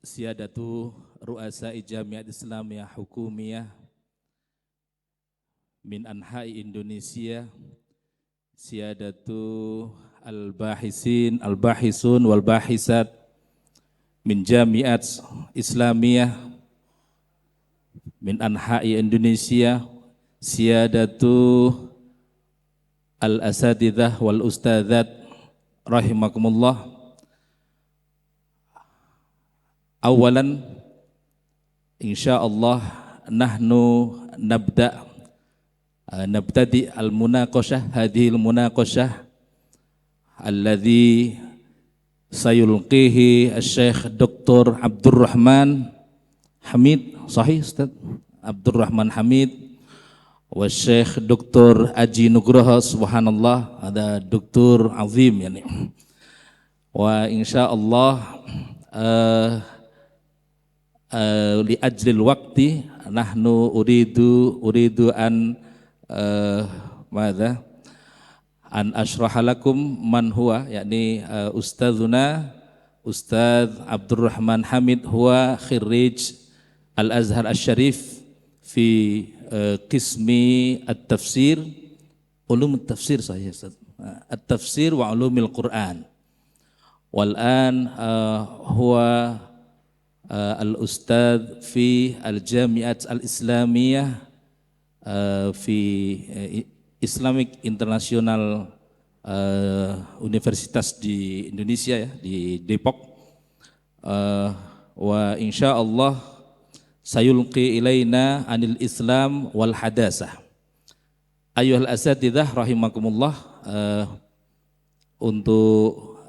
Siyadatu Ru'asai Jamiat Islamiyah Hukumiyah min anha'i Indonesia, Siyadatu al-bahisun wal-bahisat min Jamiat Islamiyah min anha'i Indonesia, Siyadatu al-asatidzah wal-ustadzat rahimakumullah. Awalan, insyaallah nahnu nabtadi al-munaqashah, hadhil munaqashah alladhi sayulqihi al-Syekh Dr. Abdurrahman Hamid, sahih Ustaz? Abdurrahman Hamid wa Syekh Dr. Aji Nugroho, subhanallah, ada Dr. Azim yani. Wa insyaallah li ajlil waqti nahnu uridu an madza an ashraha lakum man huwa, yakni ustadzuna Ustadz Abdurrahman Hamid huwa khirij Al-Azhar Asy-Syarif fi qismi at-tafsir, ulum at-tafsir sahih Ustaz, at-tafsir wa ulumil Quran. Wal an huwa al-ustadz fi al-Jamiat al-Islamiyah fi Islamic International Universitas di Indonesia ya, di Depok. Wa insyaallah sayulqi ilaina anil Islam wal hadasah. Ayyuhal asatidzah rahimakumullah, untuk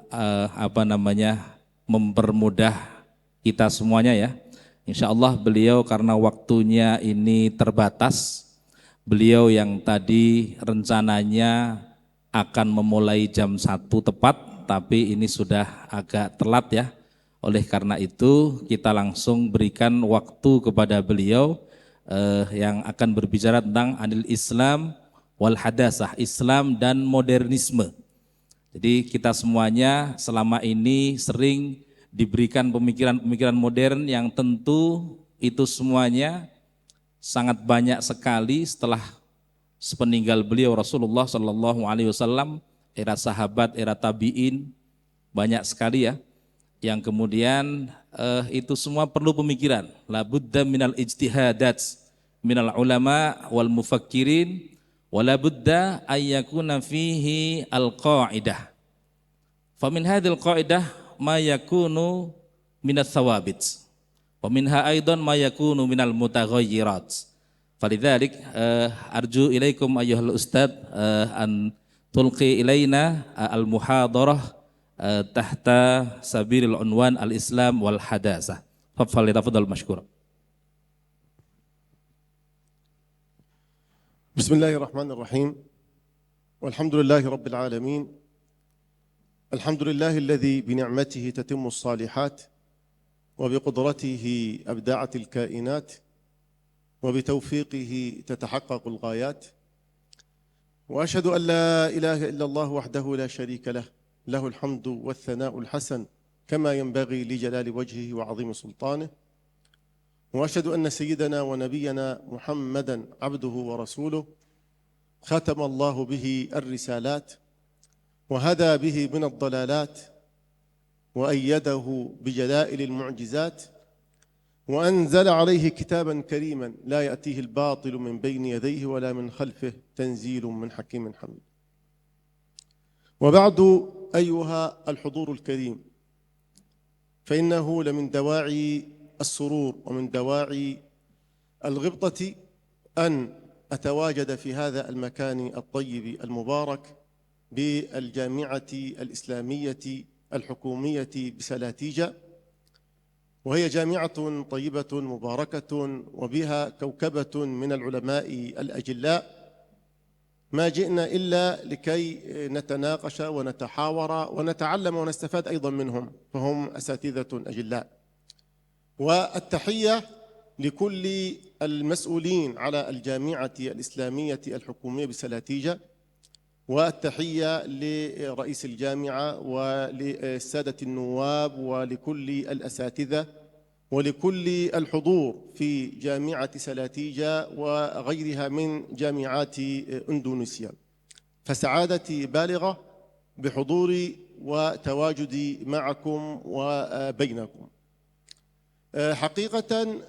mempermudah kita semuanya ya. Insyaallah beliau karena waktunya ini terbatas, beliau yang tadi rencananya akan memulai jam 1 tepat, tapi ini sudah agak telat ya. Oleh karena itu kita langsung berikan waktu kepada beliau yang akan berbicara tentang anil Islam wal hadasah, Islam dan modernisme. Jadi kita semuanya selama ini sering diberikan pemikiran-pemikiran modern yang tentu itu semuanya sangat banyak sekali setelah sepeninggal beliau Rasulullah Sallallahu Alaihi Wasallam, era sahabat, era tabiin, banyak sekali ya, yang kemudian itu semua perlu pemikiran. La budda minal ijtihadat minal ulama wal mufakkirin, wa la budda ayyakuna fihi al-qa'idah. Famin hadhil qa'idah ma yakunu minas thawabit wa minha aidan ma yakunu minal mutaghayyirat. Falidzalik arju ilaikum ayyuhal ustad an tulqi ilaina al-muhadarah tahta sabilil unwan al-Islam wal hadasah. Fadhal mashkur. Bismillahirrahmanirrahim. Walhamdulillahi rabbil alamin. Alhamdulillahi alladhi bi ni'matihi tatimmu as-salihat wa bi qudratihi abda'at al-kainat wa bi tawfiqihi tatahaqqaqu al-ghayat. Wa ashhadu an la ilaha illa Allah wahdahu la sharika lah, lahu al-hamdu wath-thana'u al-hasan kama yanbaghi li jalali wajhihi wa 'azimi sultanihi. Wa ashhadu anna sayyidana wa nabiyyana Muhammadan 'abduhu wa rasuluhu khatama Allah bihi ar-risalat وهدى به من الضلالات وأيده بجلائل المعجزات وأنزل عليه كتابا كريما لا يأتيه الباطل من بين يديه ولا من خلفه تنزيل من حكيم حميد. وبعد أيها الحضور الكريم، فإنه لمن دواعي السرور ومن دواعي الغبطة أن أتواجد في هذا المكان الطيب المبارك بالجامعة الإسلامية الحكومية بسلاتيجا، وهي جامعة طيبة مباركة وبها كوكبة من العلماء الأجلاء. ما جئنا إلا لكي نتناقش ونتحاور ونتعلم ونستفاد أيضا منهم، فهم أساتذة أجلاء. والتحية لكل المسؤولين على الجامعة الإسلامية الحكومية بسلاتيجا، والتحية لرئيس الجامعة وللسادة النواب ولكل الأساتذة ولكل الحضور في جامعة سلاتيجا وغيرها من جامعات إندونيسيا. فسعادتي بالغة بحضوري وتواجدي معكم وبينكم. حقيقة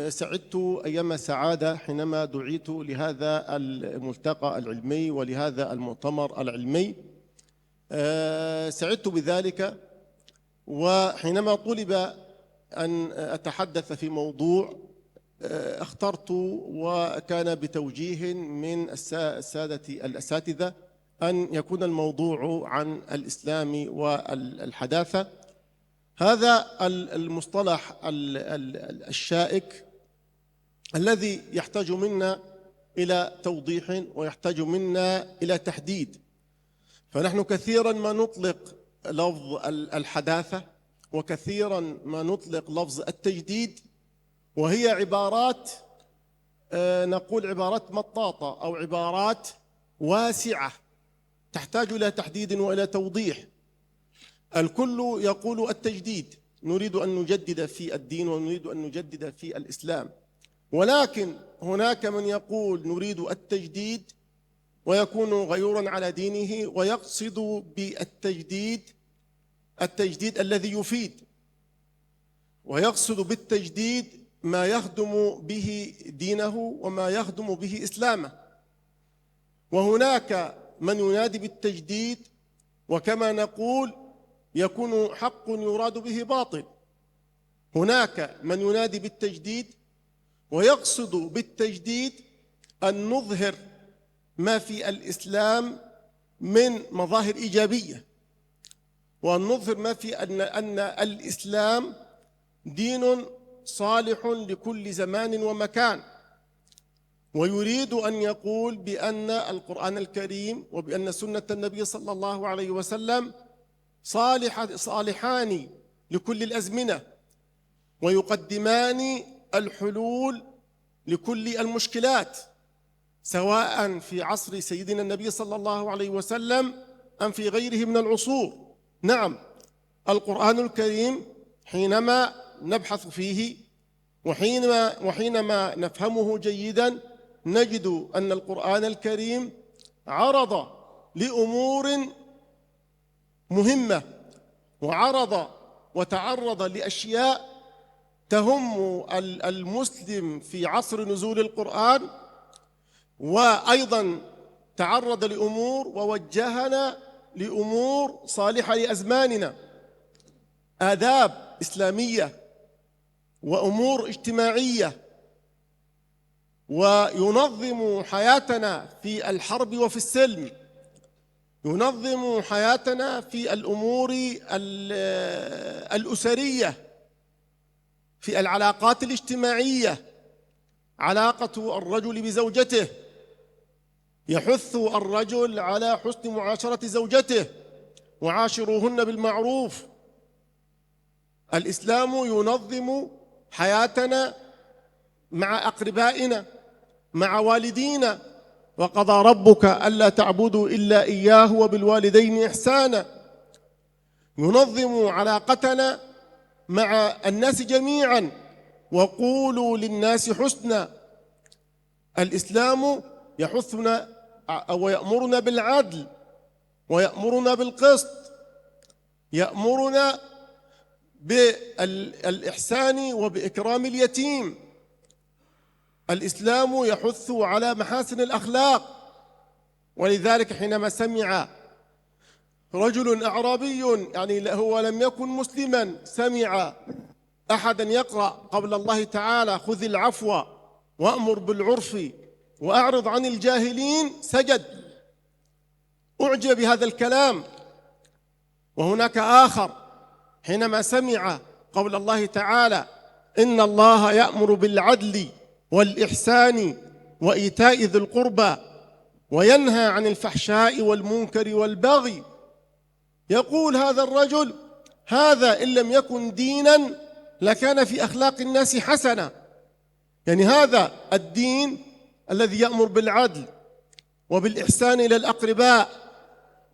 سعدت أيام السعادة حينما دعيت لهذا الملتقى العلمي ولهذا المؤتمر العلمي. سعدت بذلك، وحينما طلب أن أتحدث في موضوع اخترت، وكان بتوجيه من السادة الأساتذة، أن يكون الموضوع عن الإسلام والحداثة. هذا المصطلح الشائك الذي يحتاج منا إلى توضيح ويحتاج منا إلى تحديد. فنحن كثيرا ما نطلق لفظ الحداثة، وكثيرا ما نطلق لفظ التجديد، وهي عبارات نقول عبارات مطاطة أو عبارات واسعة تحتاج إلى تحديد وإلى توضيح. الكل يقول التجديد، نريد أن نجدد في الدين ونريد أن نجدد في الإسلام، ولكن هناك من يقول نريد التجديد ويكون غيورا على دينه، ويقصد بالتجديد التجديد الذي يفيد، ويقصد بالتجديد ما يخدم به دينه وما يخدم به إسلامه. وهناك من ينادي بالتجديد، وكما نقول يكون حق يراد به باطل. هناك من ينادي بالتجديد ويقصد بالتجديد أن نظهر ما في الإسلام من مظاهر إيجابية، وأن نظهر ما في أن الإسلام دين صالح لكل زمان ومكان. ويريد أن يقول بأن القرآن الكريم وبأن سنة النبي صلى الله عليه وسلم صالحان لكل الأزمنة، ويقدمان الحلول لكل المشكلات، سواء في عصر سيدنا النبي صلى الله عليه وسلم أم في غيره من العصور. نعم، القرآن الكريم حينما نبحث فيه وحينما نفهمه جيدا نجد أن القرآن الكريم عرض لأمور مهمة، وتعرض لأشياء تهم المسلم في عصر نزول القرآن، وأيضا تعرض لأمور ووجهنا لأمور صالحة لأزماننا، آداب إسلامية وأمور اجتماعية، وينظم حياتنا في الحرب وفي السلم، ينظم حياتنا في الأمور الأسرية، في العلاقات الاجتماعية، علاقة الرجل بزوجته، يحث الرجل على حسن معاشرة زوجته، وعاشروهن بالمعروف. الإسلام ينظم حياتنا مع أقربائنا، مع والدينا، وقضى ربك ألا تعبدوا إلا إياه وبالوالدين إحسانا. ينظم علاقتنا مع الناس جميعا، وقولوا للناس حسنا. الإسلام يحثنا ويأمرنا بالعدل، ويأمرنا بالقسط، يأمرنا بالإحسان وبإكرام اليتيم. الإسلام يحث على محاسن الأخلاق. ولذلك حينما سمع رجل أعرابي، يعني هو لم يكن مسلما، سمع أحدا يقرأ قول الله تعالى: خذ العفو وأمر بالعرف وأعرض عن الجاهلين، سجد، أعجب بهذا الكلام. وهناك آخر حينما سمع قول الله تعالى: إن الله يأمر بالعدل والإحسان وإيتاء ذي القربى وينهى عن الفحشاء والمنكر والبغي، يقول هذا الرجل: هذا إن لم يكن دينا لكان في أخلاق الناس حسنة. يعني هذا الدين الذي يأمر بالعدل وبالإحسان إلى الأقرباء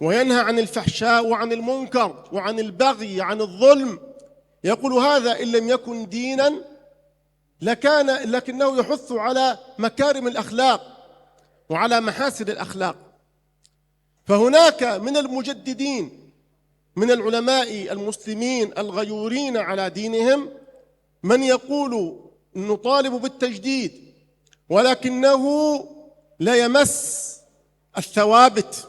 وينهى عن الفحشاء وعن المنكر وعن البغي عن الظلم، يقول هذا إن لم يكن دينا لكنه يحث على مكارم الأخلاق وعلى محاسن الأخلاق. فهناك من المجددين من العلماء المسلمين الغيورين على دينهم من يقول نطالب بالتجديد، ولكنه لا يمس الثوابت،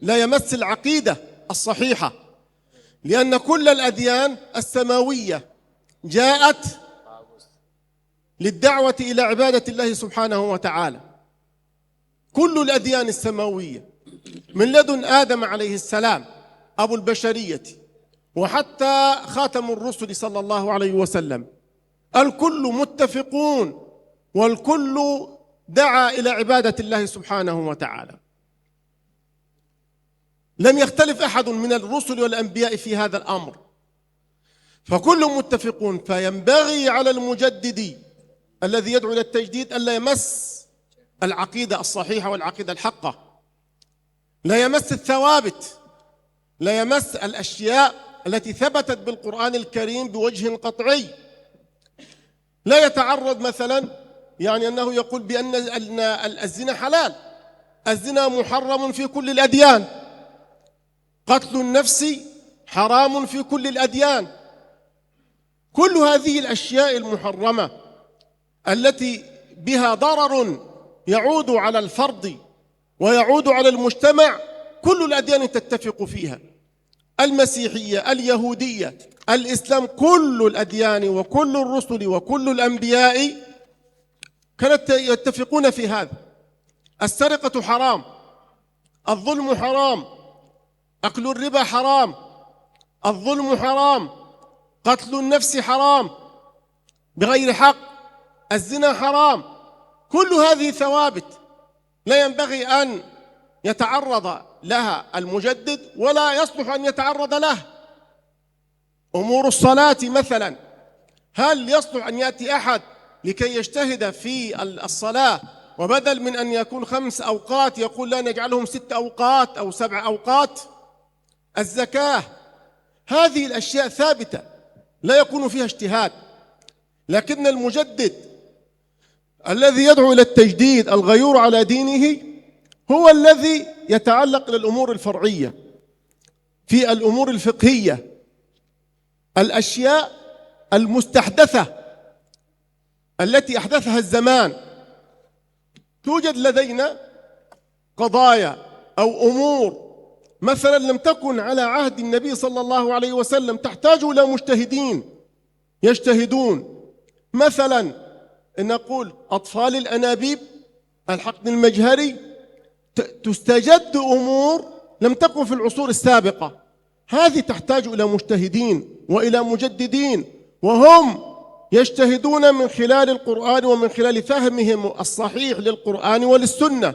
لا يمس العقيدة الصحيحة، لأن كل الأديان السماوية جاءت للدعوة إلى عبادة الله سبحانه وتعالى. كل الأديان السماوية من لدن آدم عليه السلام أبو البشرية وحتى خاتم الرسل صلى الله عليه وسلم، الكل متفقون والكل دعا إلى عبادة الله سبحانه وتعالى. لم يختلف أحد من الرسل والأنبياء في هذا الأمر، فكلهم متفقون. فينبغي على المجدد الذي يدعو إلى التجديد ألا يمس العقيدة الصحيحة والعقيدة الحقة، لا يمس الثوابت، لا يمس الأشياء التي ثبتت بالقرآن الكريم بوجه قطعي. لا يتعرض مثلا أنه يقول بأن الزنا حلال. الزنا محرم في كل الأديان، قتل النفس حرام في كل الأديان. كل هذه الأشياء المحرمة التي بها ضرر يعود على الفرد ويعود على المجتمع كل الأديان تتفق فيها، المسيحية، اليهودية، الإسلام، كل الأديان وكل الرسل وكل الأنبياء كانت يتفقون في هذا. السرقة حرام، الظلم حرام، أكل الربا حرام، الظلم حرام، قتل النفس حرام بغير حق، الزنا حرام. كل هذه ثوابت لا ينبغي أن يتعرض لها المجدد ولا يصلح أن يتعرض له. أمور الصلاة مثلا، هل يصلح أن يأتي أحد لكي يجتهد في الصلاة وبدل من أن يكون 5 أوقات يقول لا نجعلهم 6 أوقات أو 7 أوقات؟ الزكاة، هذه الأشياء ثابتة لا يكون فيها اجتهاد. لكن المجدد الذي يدعو إلى التجديد الغيور على دينه هو الذي يتعلق بالأمور الفرعية، في الأمور الفقهية، الأشياء المستحدثة التي أحدثها الزمان. توجد لدينا قضايا أو أمور مثلا لم تكن على عهد النبي صلى الله عليه وسلم، تحتاج إلى مجتهدين يجتهدون. مثلا نقول أطفال الأنابيب، الحقن المجهري، تستجد أمور لم تكن في العصور السابقة. هذه تحتاج إلى مجتهدين وإلى مجددين، وهم يجتهدون من خلال القرآن ومن خلال فهمهم الصحيح للقرآن وللسنة.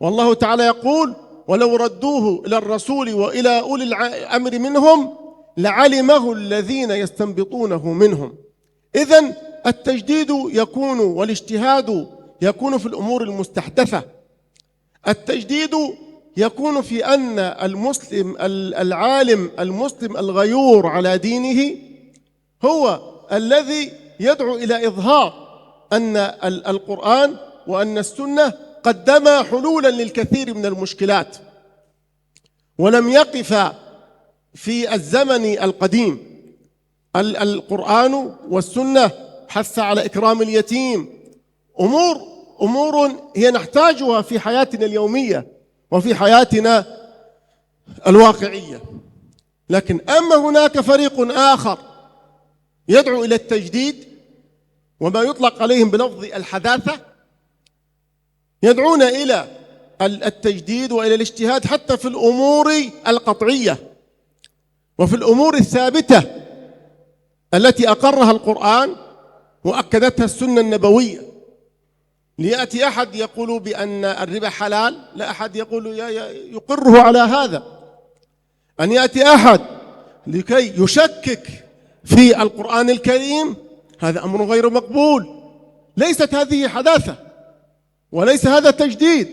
والله تعالى يقول ولو ردوه إلى الرسول وإلى أولي الأمر منهم لعلمه الذين يستنبطونه منهم. إذن التجديد يكون والاجتهاد يكون في الأمور المستحدثة. التجديد يكون في أن المسلم العالم المسلم الغيور على دينه هو الذي يدعو إلى إظهار أن القرآن وأن السنة قدما حلولا للكثير من المشكلات، ولم يقف في الزمن القديم. القرآن والسنة حث على إكرام اليتيم، أمور هي نحتاجها في حياتنا اليومية وفي حياتنا الواقعية. لكن أما هناك فريق آخر يدعو إلى التجديد وما يطلق عليهم بلفظ الحداثة، يدعون إلى التجديد وإلى الاجتهاد حتى في الأمور القطعية وفي الأمور الثابتة التي أقرها القرآن وأكدتها السنة النبوية. ليأتي أحد يقول بأن الربا حلال، لا أحد يقول يقره على هذا. أن يأتي أحد لكي يشكك في القرآن الكريم، هذا أمر غير مقبول. ليست هذه حداثة وليس هذا تجديد،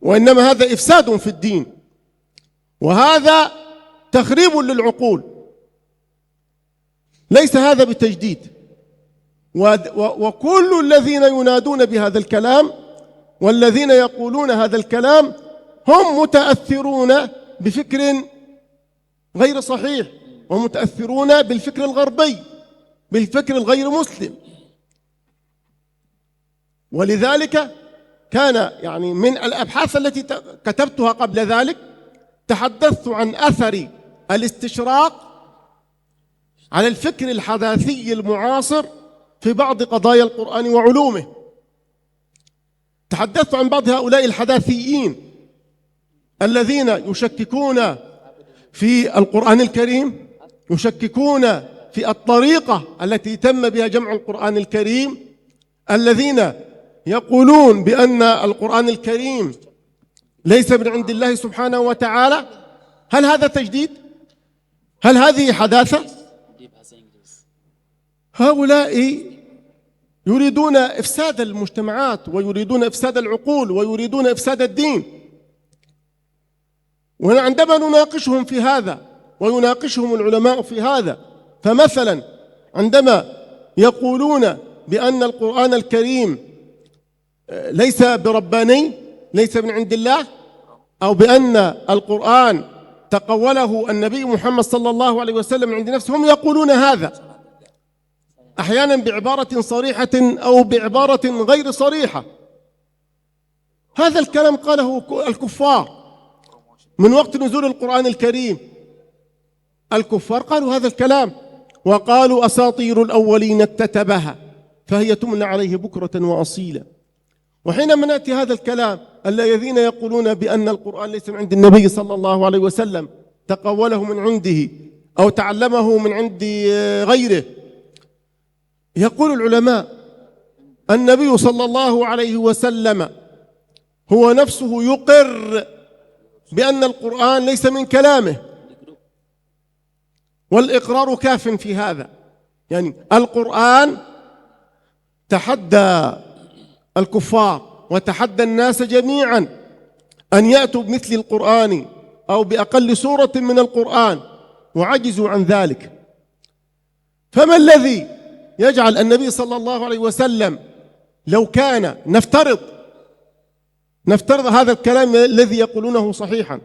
وإنما هذا إفساد في الدين، وهذا تخريب للعقول. ليس هذا بتجديد. وكل الذين ينادون بهذا الكلام والذين يقولون هذا الكلام هم متأثرون بفكر غير صحيح، ومتأثرون بالفكر الغربي، بالفكر الغير مسلم. ولذلك كان يعني من الأبحاث التي كتبتها قبل ذلك تحدثت عن أثر الاستشراق على الفكر الحداثي المعاصر في بعض قضايا القرآن وعلومه. تحدثت عن بعض هؤلاء الحداثيين الذين يشككون في القرآن الكريم، يشككون في الطريقة التي تم بها جمع القرآن الكريم، الذين يقولون بأن القرآن الكريم ليس من عند الله سبحانه وتعالى. هل هذا تجديد؟ هل هذه حداثة؟ هؤلاء يريدون إفساد المجتمعات، ويريدون إفساد العقول، ويريدون إفساد الدين. وعندما نناقشهم في هذا ويناقشهم العلماء في هذا، فمثلا عندما يقولون بأن القرآن الكريم ليس برباني، ليس من عند الله، أو بأن القرآن تقوله النبي محمد صلى الله عليه وسلم من عند نفسه، هم يقولون هذا أحيانا بعبارة صريحة أو بعبارة غير صريحة. هذا الكلام قاله الكفار من وقت نزول القرآن الكريم. الكفار قالوا هذا الكلام، وقالوا أساطير الأولين اكتتبها فهي تمنى عليه بكرة وأصيلا. وحينما نأتي هذا الكلام الذين يقولون بأن القرآن ليس من عند النبي صلى الله عليه وسلم، تقوله من عنده أو تعلمه من عند غيره، يقول العلماء النبي صلى الله عليه وسلم هو نفسه يقر بأن القرآن ليس من كلامه، والإقرار كاف في هذا. يعني القرآن تحدى الكفار وتحدى الناس جميعا أن يأتوا بمثل القرآن أو بأقل سورة من القرآن، وعجزوا عن ذلك. فما الذي يجعل النبي صلى الله عليه وسلم، لو كان نفترض هذا الكلام الذي يقولونه صحيحا،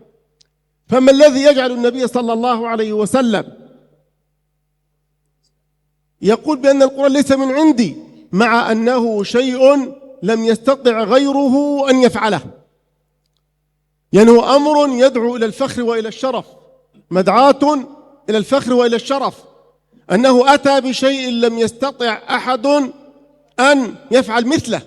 فما الذي يجعل النبي صلى الله عليه وسلم يقول بأن القرآن ليس من عندي، مع أنه شيء لم يستطع غيره أن يفعله؟ يعني هو أمر يدعو إلى الفخر وإلى الشرف، مدعاة إلى الفخر وإلى الشرف، أنه أتى بشيء لم يستطع أحد أن يفعل مثله.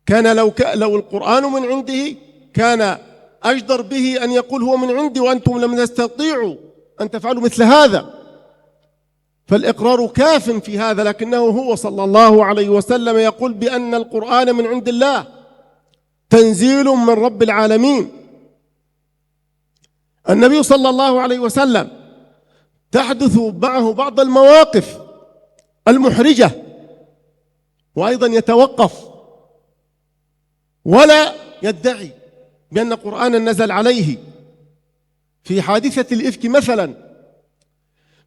كان لو القرآن من عنده كان أجدر به أن يقول هو من عندي وأنتم لم تستطيعوا أن تفعلوا مثل هذا. فالإقرار كاف في هذا، لكنه هو صلى الله عليه وسلم يقول بأن القرآن من عند الله، تنزيل من رب العالمين. النبي صلى الله عليه وسلم تحدث معه بعض المواقف المحرجة، وأيضا يتوقف ولا يدعي بأن قرآنا نزل عليه. في حادثة الإفك مثلا،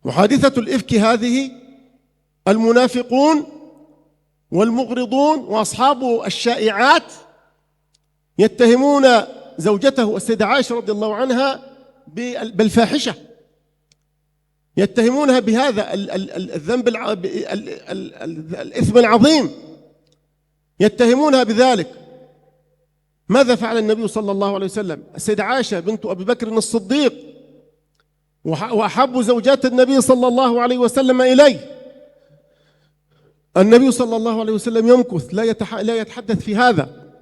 وحادثة الإفك هذه المنافقون والمغرضون وأصحاب الشائعات يتهمون زوجته السيدة عائشة رضي الله عنها بالفاحشة، يتهمونها بهذا الذنب الإثم العظيم، يتهمونها بذلك. ماذا فعل النبي صلى الله عليه وسلم؟ السيدة عائشة بنت أبي بكر الصديق وأحب زوجات النبي صلى الله عليه وسلم إليه، النبي صلى الله عليه وسلم يمكث لا يتحدث في هذا،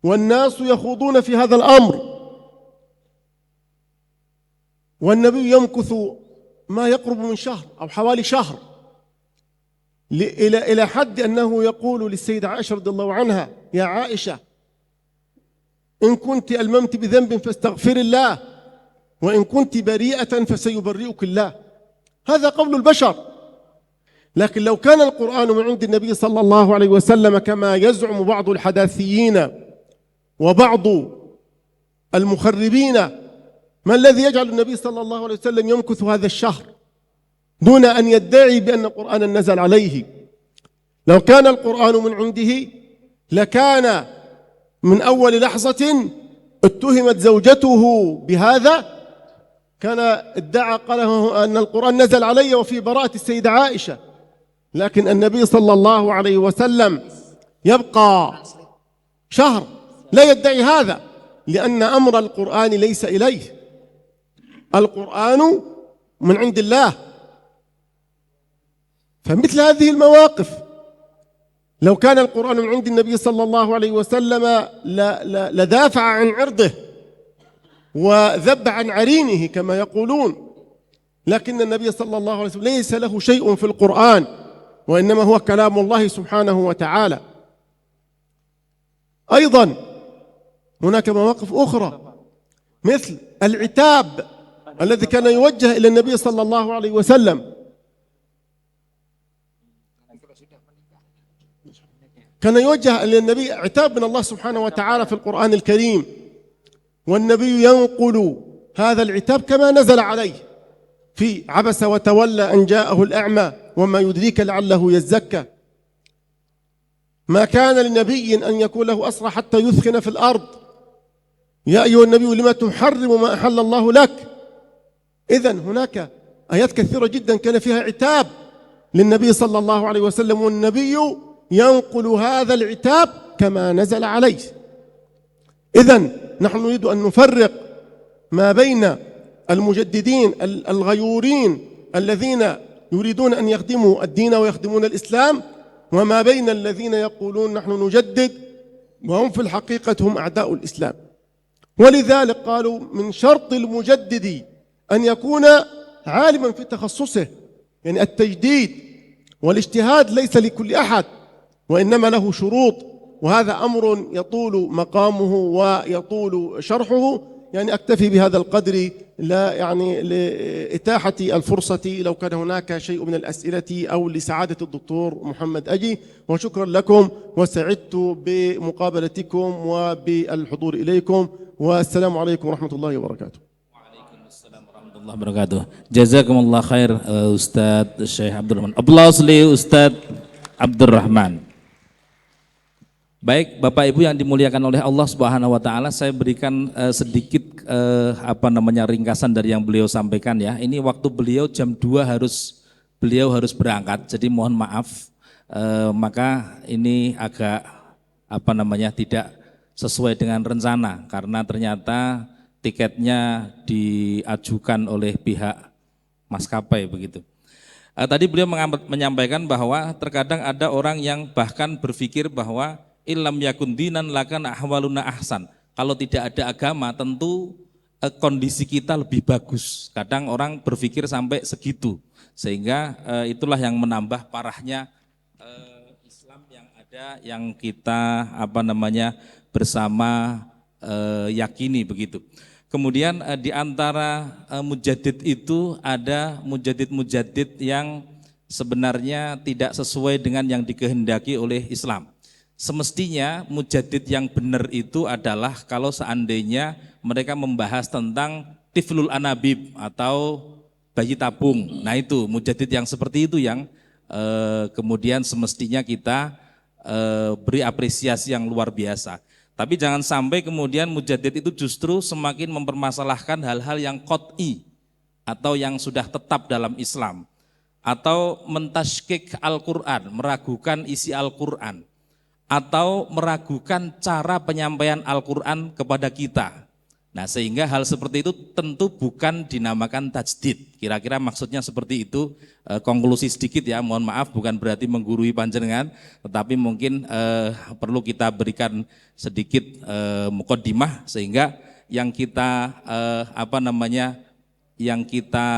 والناس يخوضون في هذا الأمر، والنبي يمكث ما يقرب من شهر أو حوالي شهر، إلى حد أنه يقول للسيدة عائشة رضي الله عنها: يا عائشة، إن كنت ألممت بذنب فاستغفر الله، وإن كنت بريئة فسيبرئك الله. هذا قول البشر. لكن لو كان القرآن من عند النبي صلى الله عليه وسلم كما يزعم بعض الحداثيين وبعض المخربين ما الذي يجعل النبي صلى الله عليه وسلم يمكث هذا الشهر دون أن يدعي بأن القرآن نزل عليه؟ لو كان القرآن من عنده لكان من أول لحظة اتهمت زوجته بهذا، كان ادعى قال أن القرآن نزل علي وفي براءة السيدة عائشة. لكن النبي صلى الله عليه وسلم يبقى شهر لا يدعي هذا، لأن أمر القرآن ليس إليه، القرآن من عند الله. فمثل هذه المواقف لو كان القرآن من عند النبي صلى الله عليه وسلم لدافع عن عرضه وذب عن عرينه كما يقولون، لكن النبي صلى الله عليه وسلم ليس له شيء في القرآن، وإنما هو كلام الله سبحانه وتعالى. أيضا هناك مواقف أخرى مثل العتاب الذي كان يوجه إلى النبي صلى الله عليه وسلم، كان يوجه إلى النبي عتاب من الله سبحانه وتعالى في القرآن الكريم، والنبي ينقل هذا العتاب كما نزل عليه في عبس وتولى أن جاءه الأعمى وما يدريك لعله يزكى. ما كان لنبي أن يكون له أسرى حتى يثخن في الأرض، يا أيها النبي لما تحرم ما أحل الله لك. إذن هناك آيات كثيرة جدا كان فيها عتاب للنبي صلى الله عليه وسلم، والنبي ينقل هذا العتاب كما نزل عليه. إذن نحن نريد أن نفرق ما بين المجددين الغيورين الذين يريدون أن يخدموا الدين ويخدمون الإسلام، وما بين الذين يقولون نحن نجدد وهم في الحقيقة هم أعداء الإسلام. ولذلك قالوا من شرط المجدد أن يكون عالما في تخصصه، يعني التجديد والاجتهاد ليس لكل أحد وإنما له شروط، وهذا أمر يطول مقامه ويطول شرحه. يعني أكتفي بهذا القدر لا يعني لإتاحة الفرصة لو كان هناك شيء من الأسئلة أو لسعادة الدكتور محمد أجي، وشكرا لكم وسعدت بمقابلتكم وبالحضور إليكم، والسلام عليكم ورحمة الله وبركاته. Waalaikumsalam warahmatullahi wabarakatuh. Jazakumullah khair Ustadz Syekh Abdul Rahman. Aplaus li Ustadz Abdul Rahman. Baik, Bapak Ibu yang dimuliakan oleh Allah Subhanahu wa taala, saya berikan sedikit ringkasan dari yang beliau sampaikan ya. Ini waktu beliau jam 2 beliau harus berangkat. Jadi mohon maaf maka ini agak tidak sesuai dengan rencana karena ternyata tiketnya diajukan oleh pihak maskapai begitu. Tadi beliau menyampaikan bahwa terkadang ada orang yang bahkan berpikir bahwa illam yakun dinan lakana ahwaluna ahsan. Kalau tidak ada agama tentu kondisi kita lebih bagus. Kadang orang berpikir sampai segitu. Sehingga itulah yang menambah parahnya Islam yang ada, yang kita bersama yakini begitu. Kemudian di antara mujaddid itu ada mujaddid yang sebenarnya tidak sesuai dengan yang dikehendaki oleh Islam. Semestinya mujaddid yang benar itu adalah kalau seandainya mereka membahas tentang tiflul anabib atau bayi tabung. Nah itu mujaddid yang seperti itu yang kemudian semestinya kita beri apresiasi yang luar biasa. Tapi jangan sampai kemudian mujaddid itu justru semakin mempermasalahkan hal-hal yang qat'i atau yang sudah tetap dalam Islam, atau mentashkik Al-Quran, meragukan isi Al-Quran, atau meragukan cara penyampaian Al-Quran kepada kita. Nah sehingga hal seperti itu tentu bukan dinamakan tajdid. Kira-kira maksudnya seperti itu. Konklusi sedikit ya, mohon maaf bukan berarti menggurui panjenengan, tetapi mungkin perlu kita berikan sedikit muqaddimah sehingga yang kita yang kita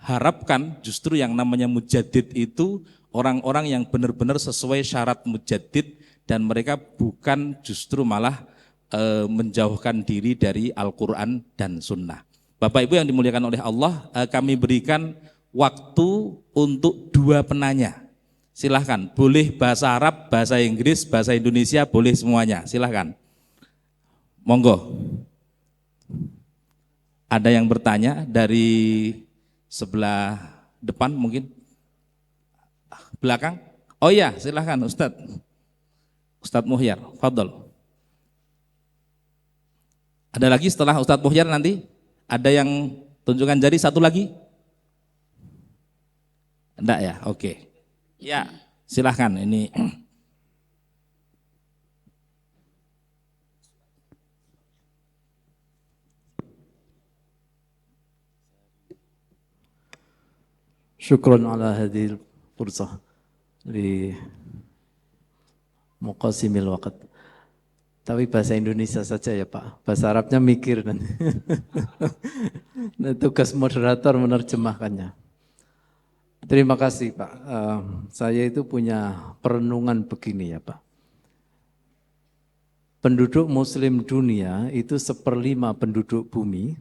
harapkan justru yang namanya mujaddid itu orang-orang yang benar-benar sesuai syarat mujaddid, dan mereka bukan justru malah menjauhkan diri dari Al-Quran dan Sunnah. Bapak Ibu yang dimuliakan oleh Allah, kami berikan waktu untuk 2 penanya. Silahkan, boleh bahasa Arab, bahasa Inggris, bahasa Indonesia, boleh semuanya, silahkan. Monggo. Ada yang bertanya dari sebelah depan mungkin? Belakang? Oh iya, silahkan Ustadz. Ustadz Muhyar, fadol. Ada lagi setelah Ustadz Muhyar nanti? Ada yang tunjukkan jari satu lagi? Enggak ya? Oke. Ya, silahkan ini. Syukran ala hadhil fursah li muqasimil waqt. Tapi bahasa Indonesia saja ya Pak, bahasa Arabnya mikir nanti. Nah, tugas moderator menerjemahkannya. Terima kasih Pak. Saya itu punya perenungan begini ya Pak. Penduduk muslim dunia itu 1/5 penduduk bumi,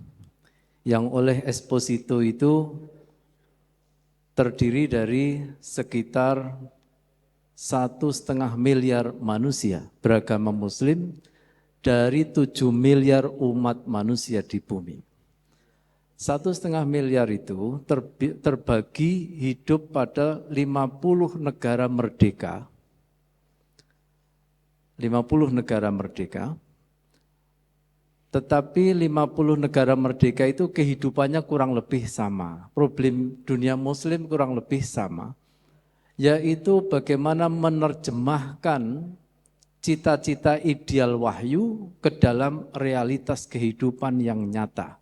yang oleh Esposito itu terdiri dari sekitar 1,5 miliar manusia beragama muslim dari 7 miliar umat manusia di bumi. 1,5 miliar itu terbagi hidup pada 50 negara merdeka. 50 negara merdeka. Tetapi 50 negara merdeka itu kehidupannya kurang lebih sama. Problem dunia muslim kurang lebih sama. Yaitu bagaimana menerjemahkan cita-cita ideal wahyu ke dalam realitas kehidupan yang nyata.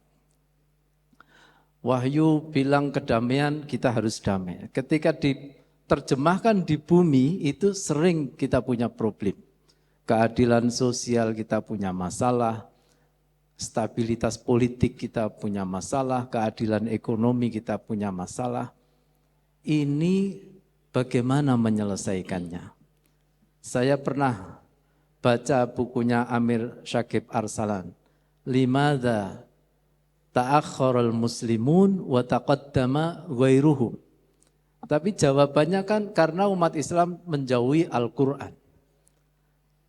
Wahyu bilang kedamaian, kita harus damai. Ketika diterjemahkan di bumi, itu sering kita punya problem. Keadilan sosial kita punya masalah, stabilitas politik kita punya masalah, keadilan ekonomi kita punya masalah. Ini bagaimana menyelesaikannya? Saya pernah baca bukunya Amir Syakib Arsalan. Limadha ta'akhkharul muslimun wa taqaddama ghairuhum. Tapi jawabannya kan karena umat Islam menjauhi Al-Quran.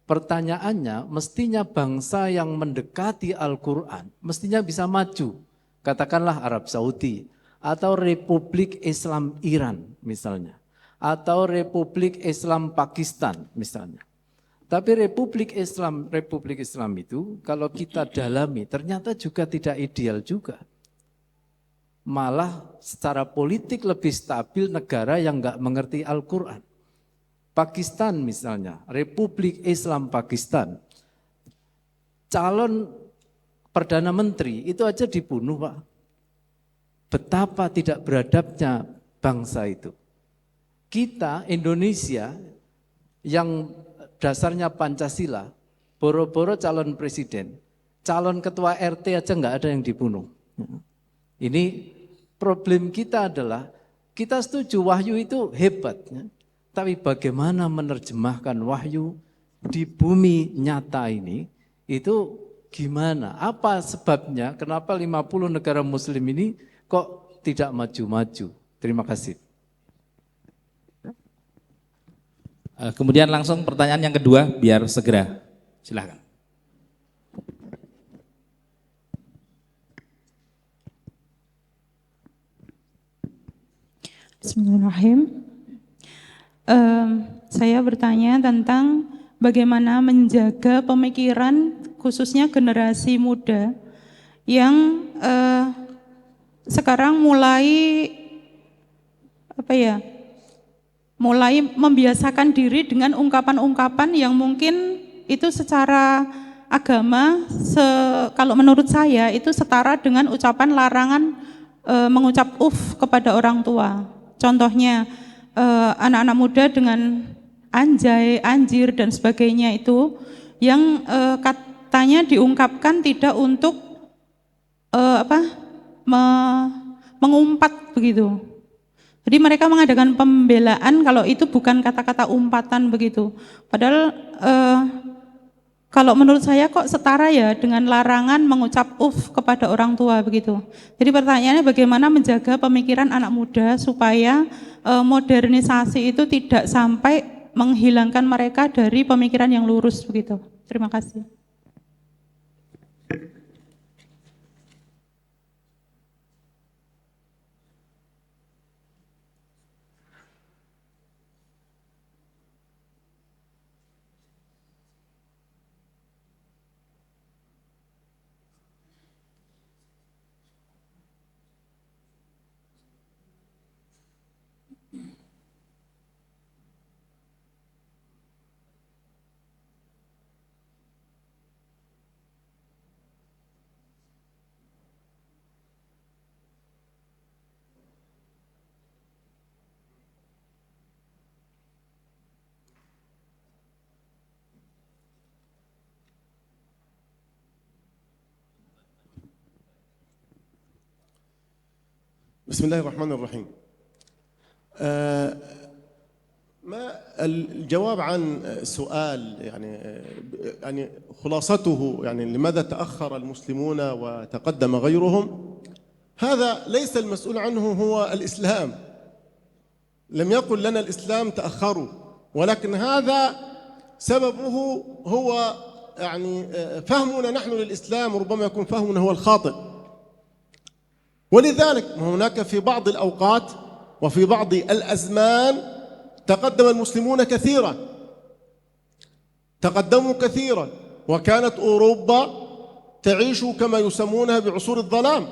Pertanyaannya, mestinya bangsa yang mendekati Al-Quran, mestinya bisa maju. Katakanlah Arab Saudi, atau Republik Islam Iran misalnya, atau Republik Islam Pakistan misalnya. Tapi Republik Islam itu kalau kita dalami ternyata juga tidak ideal juga. Malah secara politik lebih stabil negara yang enggak mengerti Al-Quran. Pakistan misalnya, Republik Islam Pakistan, calon Perdana Menteri itu aja dibunuh Pak. Betapa tidak beradabnya bangsa itu. Kita Indonesia yang dasarnya Pancasila, boro-boro calon presiden, calon ketua RT aja enggak ada yang dibunuh. Ini problem kita adalah, kita setuju wahyu itu hebat, tapi bagaimana menerjemahkan wahyu di bumi nyata ini, itu gimana? Apa sebabnya? Kenapa 50 negara muslim ini kok tidak maju-maju? Terima kasih. Kemudian langsung pertanyaan yang kedua, biar segera. Silakan. Bismillahirrahmanirrahim. Saya bertanya tentang bagaimana menjaga pemikiran khususnya generasi muda yang sekarang mulai mulai membiasakan diri dengan ungkapan-ungkapan yang mungkin itu secara agama, kalau menurut saya itu setara dengan ucapan larangan mengucap kepada orang tua. Contohnya anak-anak muda dengan anjay, anjir dan sebagainya itu yang katanya diungkapkan tidak untuk mengumpat begitu. Jadi mereka mengadakan pembelaan kalau itu bukan kata-kata umpatan begitu. Padahal kalau menurut saya kok setara ya dengan larangan mengucap kepada orang tua begitu. Jadi pertanyaannya bagaimana menjaga pemikiran anak muda supaya modernisasi itu tidak sampai menghilangkan mereka dari pemikiran yang lurus begitu. Terima kasih. بسم الله الرحمن الرحيم. ما الجواب عن سؤال يعني خلاصته يعني لماذا تأخر المسلمون وتقدم غيرهم؟ هذا ليس المسؤول عنه هو الإسلام، لم يقل لنا الإسلام تأخروا، ولكن هذا سببه هو يعني فهمنا نحن للإسلام، وربما يكون فهمنا هو الخاطئ. ولذلك هناك في بعض الأوقات وفي بعض الأزمان تقدم المسلمون كثيرا، تقدموا كثيرا، وكانت أوروبا تعيش كما يسمونها بعصور الظلام،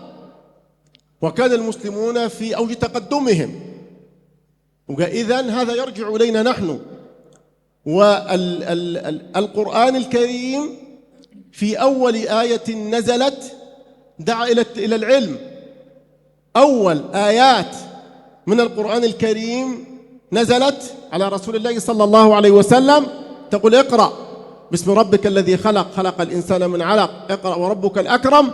وكان المسلمون في أوج تقدمهم. إذن هذا يرجع إلينا نحن. والقرآن الكريم في أول آية نزلت دعا إلى العلم. أول آيات من القرآن الكريم نزلت على رسول الله صلى الله عليه وسلم تقول: اقرأ باسم ربك الذي خلق، خلق الإنسان من علق، اقرأ وربك الأكرم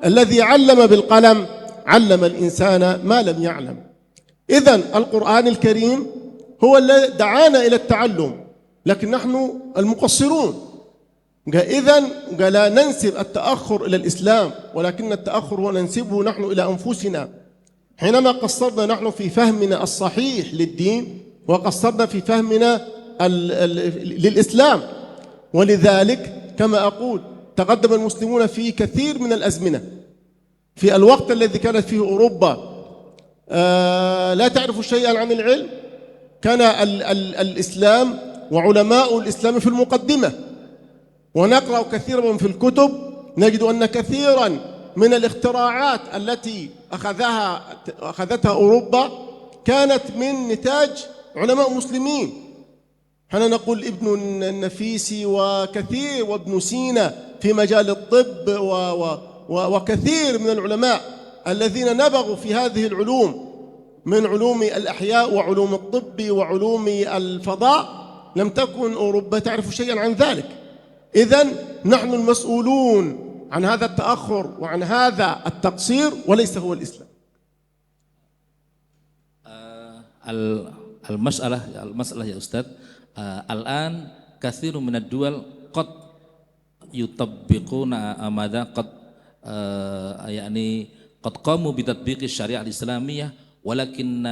الذي علم بالقلم، علم الإنسان ما لم يعلم. إذن القرآن الكريم هو الذي دعانا إلى التعلم، لكن نحن المقصرون. إذن لا ننسب التأخر إلى الإسلام، ولكن التأخر هو ننسبه نحن إلى أنفسنا، حينما قصرنا نحن في فهمنا الصحيح للدين، وقصرنا في فهمنا للإسلام. ولذلك كما أقول تقدم المسلمون في كثير من الأزمنة. في الوقت الذي كانت فيه أوروبا لا تعرف شيئا عن العلم، كان الإسلام وعلماء الإسلام في المقدمة، ونقرأ كثيرا في الكتب نجد أن كثيرا من الاختراعات التي أخذتها أوروبا كانت من نتاج علماء مسلمين. حنا نقول ابن النفيسي وكثير، وابن سينا في مجال الطب، وكثير من العلماء الذين نبغوا في هذه العلوم من علوم الأحياء وعلوم الطب وعلوم الفضاء، لم تكن أوروبا تعرف شيئا عن ذلك. إذن نحن المسؤولون عن هذا التأخر وعن هذا التقصير، وليس هو الإسلام. المسألة يا أستاذ، الآن كثير من الدول قد يطبقون ماذا قد يعني قد قاموا بتطبيق الشريعة الإسلامية، ولكن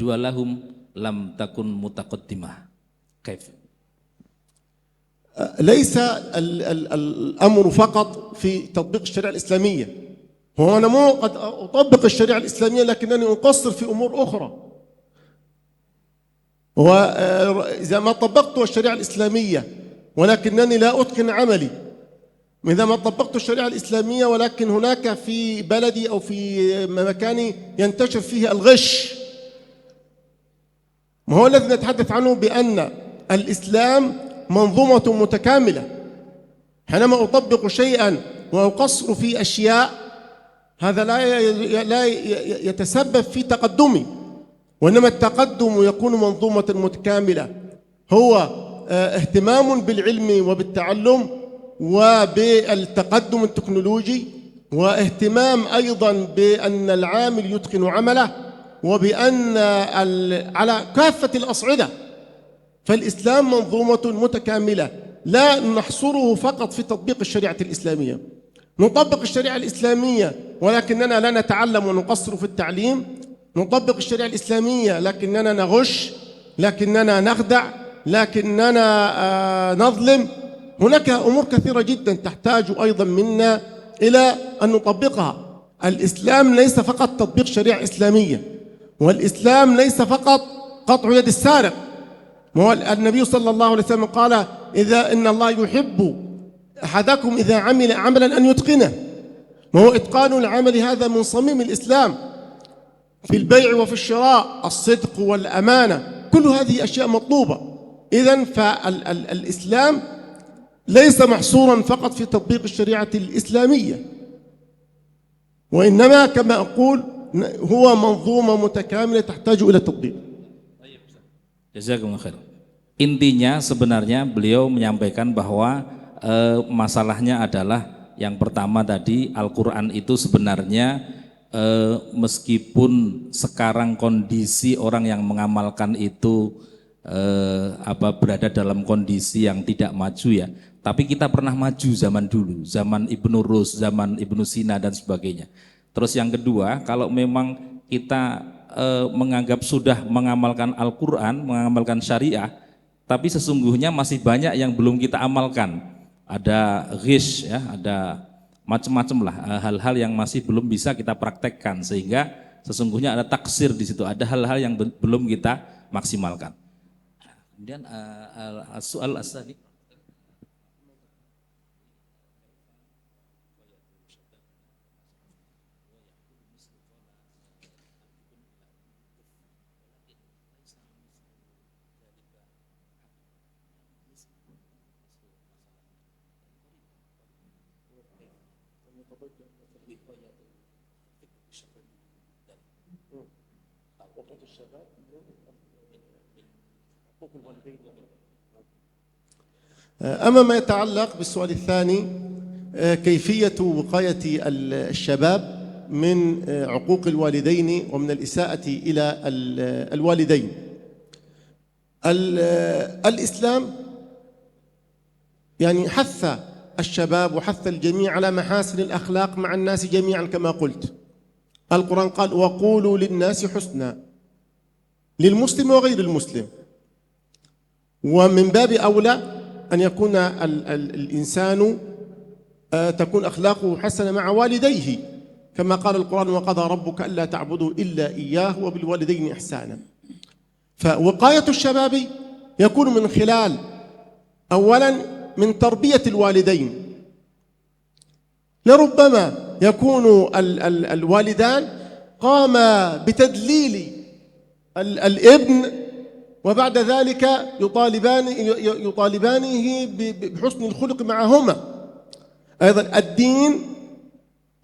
دولهم لم تكن متقدمة. كيف؟ ليس الأمر فقط في تطبيق الشريعة الإسلامية. هو أنا مو قد أطبق الشريعة الإسلامية لكنني أقصر في أمور أخرى. وإذا ما طبقت الشريعة الإسلامية ولكنني لا أتقن عملي، إذا ما طبقت الشريعة الإسلامية ولكن هناك في بلدي أو في مكاني ينتشر فيه الغش، ما هو الذي نتحدث عنه بأن الإسلام منظومة متكاملة. حينما أطبق شيئا وأقصر في أشياء، هذا لا يتسبب في تقدمي، وإنما التقدم يكون منظومة متكاملة، هو اهتمام بالعلم وبالتعلم وبالتقدم التكنولوجي، واهتمام أيضا بأن العامل يتقن عمله، وبأن على كافة الأصعدة. فالإسلام منظومة متكاملة، لا نحصره فقط في تطبيق الشريعة الإسلامية. نطبق الشريعة الإسلامية ولكننا لا نتعلم ونقصر في التعليم، نطبق الشريعة الإسلامية لكننا نغش، لكننا نخدع، لكننا نظلم. هناك أمور كثيرة جدا تحتاج أيضا منا إلى أن نطبقها. الإسلام ليس فقط تطبيق شريعة إسلامية، والإسلام ليس فقط قطع يد السارق. النبي صلى الله عليه وسلم قال: إذا إن الله يحب أحدكم إذا عمل عملا أن يتقنه. ما هو إتقان العمل هذا من صميم الإسلام، في البيع وفي الشراء، الصدق والأمانة، كل هذه أشياء مطلوبة. إذن فالإسلام ليس محصورا فقط في تطبيق الشريعة الإسلامية، وإنما كما أقول هو منظومة متكاملة تحتاج إلى تطبيق. Jazakumullah khair. Intinya sebenarnya beliau menyampaikan bahwa masalahnya adalah yang pertama tadi, Al-Quran itu sebenarnya meskipun sekarang kondisi orang yang mengamalkan itu berada dalam kondisi yang tidak maju ya, tapi kita pernah maju zaman dulu, zaman Ibnu Rus, zaman Ibnu Sina dan sebagainya. Terus yang kedua, kalau memang kita menganggap sudah mengamalkan Al-Quran, mengamalkan syariah, tapi sesungguhnya masih banyak yang belum kita amalkan. Ada ghish ya, ada macam-macam lah hal-hal yang masih belum bisa kita praktekkan, sehingga sesungguhnya ada taksir di situ, ada hal-hal yang belum kita maksimalkan. Kemudian soal asali. أما ما يتعلق بالسؤال الثاني، كيفية وقاية الشباب من عقوق الوالدين ومن الإساءة إلى الوالدين. الإسلام يعني حث الشباب وحث الجميع على محاسن الأخلاق مع الناس جميعا كما قلت. القرآن قال: وقولوا للناس حسنا، للمسلم وغير المسلم. ومن باب أولى أن يكون الإنسان تكون أخلاقه حسنة مع والديه، كما قال القرآن: وقضى ربك ألا تعبدوا إلا إياه وبالوالدين إحسانا. فوقاية الشباب يكون من خلال أولا من تربية الوالدين. لربما يكون الوالدان قاما بتدليل الابن، وبعد ذلك يطالبانه بحسن الخلق معهما. أيضا الدين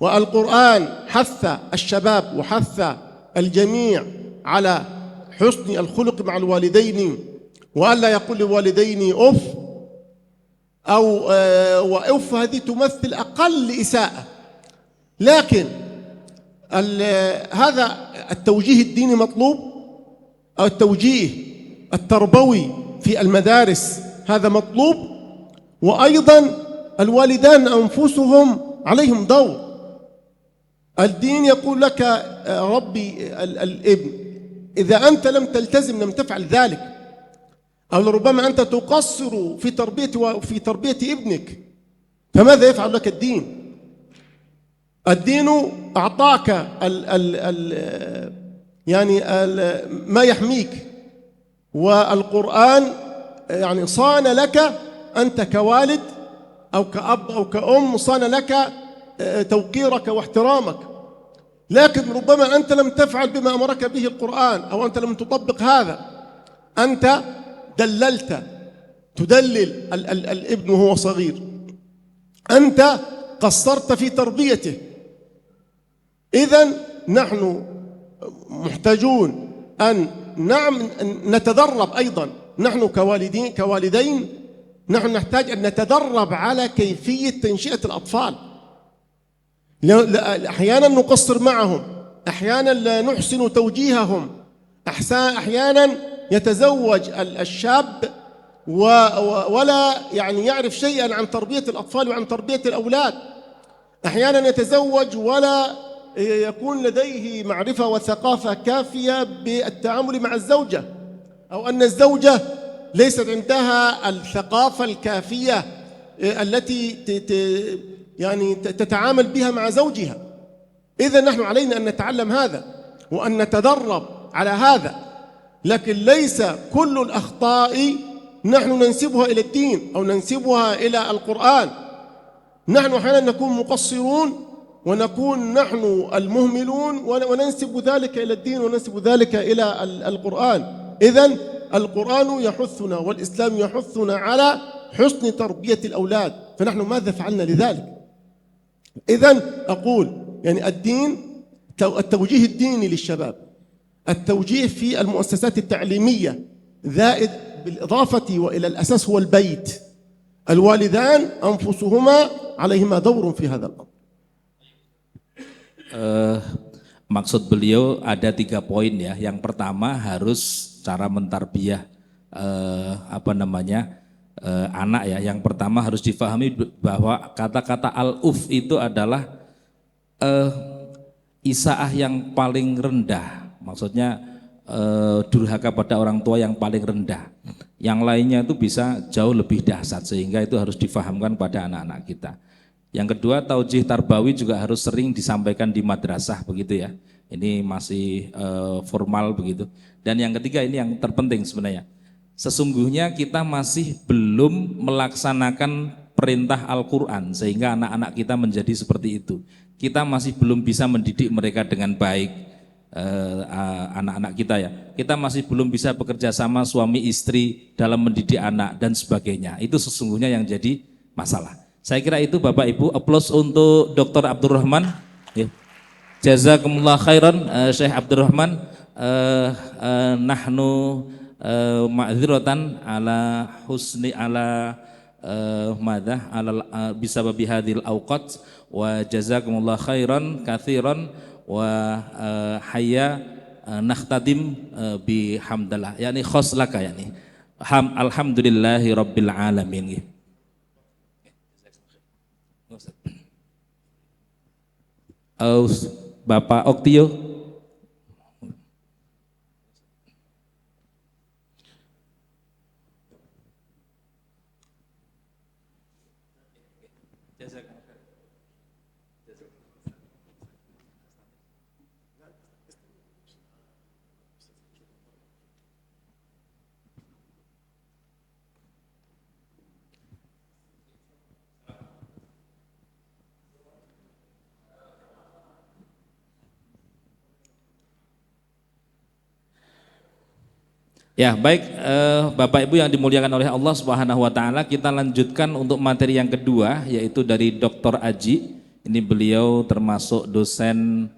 والقرآن حث الشباب وحث الجميع على حسن الخلق مع الوالدين، وألا يقول لوالدين أف أو وأف هذه تمثل أقل إساءة. لكن هذا التوجيه الديني مطلوب، أو التوجيه التربوي في المدارس هذا مطلوب. وأيضا الوالدان أنفسهم عليهم دور. الدين يقول لك ربي الابن، إذا أنت لم تلتزم لم تفعل ذلك، أو لربما أنت تقصر في تربية ابنك، فماذا يفعل لك الدين؟ الدين أعطاك يعني ما يحميك، والقرآن يعني صان لك أنت كوالد أو كأب أو كأم، صان لك توقيرك واحترامك. لكن ربما أنت لم تفعل بما أمرك به القرآن، أو أنت لم تطبق هذا، أنت تدلل الابن وهو صغير، أنت قصرت في تربيته. إذن نحن محتاجون أن نتدرب أيضا، نحن كوالدين نحن نحتاج أن نتدرب على كيفية تنشئة الأطفال. أحيانا نقصر معهم، أحيانا لا نحسن توجيههم، أحيانا يتزوج الشاب ولا يعني يعرف شيئا عن تربية الأطفال وعن تربية الأولاد، أحيانا يتزوج ولا يكون لديه معرفة وثقافة كافية بالتعامل مع الزوجة، أو أن الزوجة ليست عندها الثقافة الكافية التي يعني تتعامل بها مع زوجها. إذن نحن علينا أن نتعلم هذا وأن نتدرب على هذا. لكن ليس كل الأخطاء نحن ننسبها إلى الدين أو ننسبها إلى القرآن. نحن أحيانا نكون مقصرون ونكون نحن المهملون وننسب ذلك إلى الدين وننسب ذلك إلى القرآن. إذن القرآن يحثنا والإسلام يحثنا على حسن تربية الأولاد، فنحن ماذا فعلنا لذلك؟ إذن أقول يعني التوجيه الديني للشباب، التوجيه في المؤسسات التعليمية، زائد بالإضافة وإلى الأساس هو البيت. الوالدان أنفسهما عليهما دور في هذا الأمر. Maksud beliau ada 3 poin ya. Yang pertama harus cara mentarbiyah anak ya. Yang pertama harus difahami bahwa kata-kata al-uf itu adalah isaah yang paling rendah. Maksudnya durhaka pada orang tua yang paling rendah. Yang lainnya itu bisa jauh lebih dahsyat, sehingga itu harus difahamkan pada anak-anak kita. Yang kedua, taujih tarbawi juga harus sering disampaikan di madrasah begitu ya. Ini masih formal begitu. Dan yang ketiga, ini yang terpenting sebenarnya. Sesungguhnya kita masih belum melaksanakan perintah Al-Quran sehingga anak-anak kita menjadi seperti itu. Kita masih belum bisa mendidik mereka dengan baik, anak-anak kita ya. Kita masih belum bisa bekerja sama suami istri dalam mendidik anak dan sebagainya. Itu sesungguhnya yang jadi masalah. Saya kira itu Bapak Ibu. Aplaus untuk Dr. Abdurrahman. Ya. Jazakumullah khairan Syekh Abdurrahman. Nahnu ma'dziratan ala husni ala madha ala bisababi hadhil awqat wa jazakumullah khairan katsiran wa hayya nakhtadim bihamdallah yani khoslaka yani alhamdulillahi rabbil alamin. Bapak Oktio. Ya baik Bapak Ibu yang dimuliakan oleh Allah Subhanahu Wa Taala, kita lanjutkan untuk materi yang kedua yaitu dari Dr. Aji. Ini beliau termasuk dosen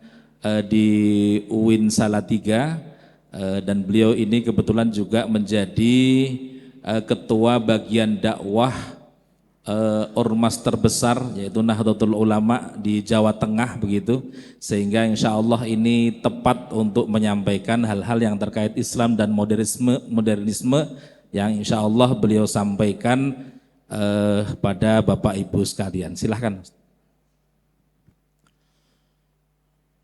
di UIN Salatiga dan beliau ini kebetulan juga menjadi ketua bagian dakwah ormas terbesar yaitu Nahdlatul Ulama di Jawa Tengah begitu, sehingga insya Allah ini tepat untuk menyampaikan hal-hal yang terkait Islam dan modernisme yang insya Allah beliau sampaikan pada Bapak Ibu sekalian. Silahkan.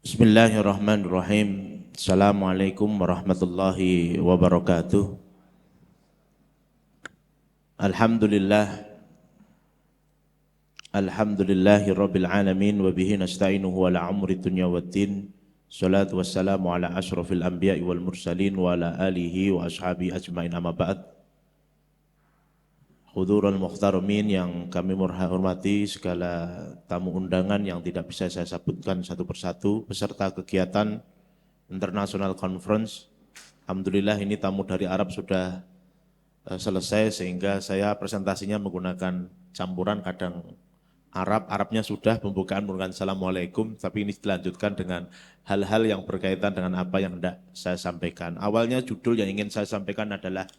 Bismillahirrahmanirrahim. Assalamualaikum warahmatullahi wabarakatuh. Alhamdulillahi rabbil alamin wa bihi nasta'inuhu ala amri dunya waddin. Salatu wassalamu ala ashrafil anbiya'i wal mursalin wa ala alihi wa ashabihi ajmain, amma ba'd. Hudurul muhtaramin yang kami hormati, segala tamu undangan yang tidak bisa saya sebutkan satu persatu, peserta kegiatan International Conference. Alhamdulillah ini tamu dari Arab sudah selesai sehingga saya presentasinya menggunakan campuran, kadang Arabnya sudah, pembukaan menggunakan Assalamualaikum, tapi ini dilanjutkan dengan hal-hal yang berkaitan dengan apa yang hendak saya sampaikan. Awalnya judul yang ingin saya sampaikan adalah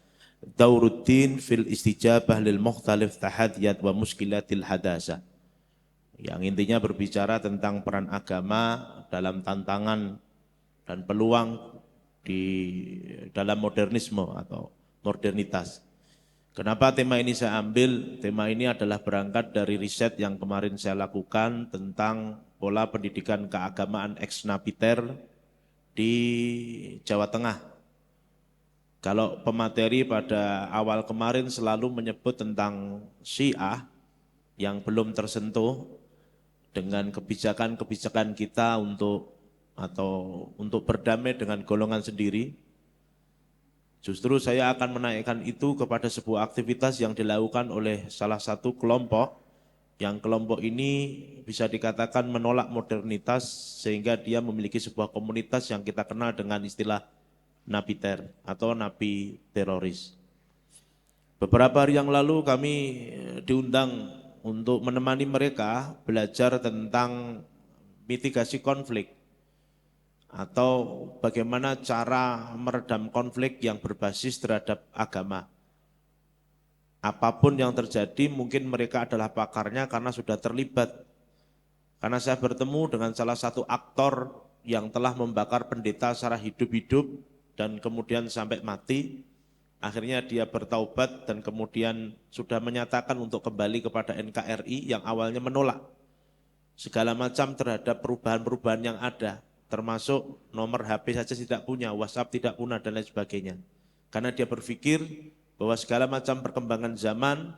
Dauruddin fil istijabah lil mukhtalif tahadiyat wa muskilatil hadasa. Yang intinya berbicara tentang peran agama dalam tantangan dan peluang di dalam modernisme atau modernitas. Kenapa tema ini saya ambil? Tema ini adalah berangkat dari riset yang kemarin saya lakukan tentang pola pendidikan keagamaan ex napiter di Jawa Tengah. Kalau pemateri pada awal kemarin selalu menyebut tentang Syiah yang belum tersentuh dengan kebijakan-kebijakan kita untuk berdamai dengan golongan sendiri. Justru saya akan menaikkan itu kepada sebuah aktivitas yang dilakukan oleh salah satu kelompok, yang kelompok ini bisa dikatakan menolak modernitas sehingga dia memiliki sebuah komunitas yang kita kenal dengan istilah napiter atau napi teroris. Beberapa hari yang lalu kami diundang untuk menemani mereka belajar tentang mitigasi konflik atau bagaimana cara meredam konflik yang berbasis terhadap agama. Apapun yang terjadi mungkin mereka adalah pakarnya karena sudah terlibat. Karena saya bertemu dengan salah satu aktor yang telah membakar pendeta secara hidup-hidup dan kemudian sampai mati. Akhirnya dia bertaubat dan kemudian sudah menyatakan untuk kembali kepada NKRI yang awalnya menolak segala macam terhadap perubahan-perubahan yang ada, termasuk nomor HP saja tidak punya, WhatsApp tidak punya dan lain sebagainya. Karena dia berpikir bahwa segala macam perkembangan zaman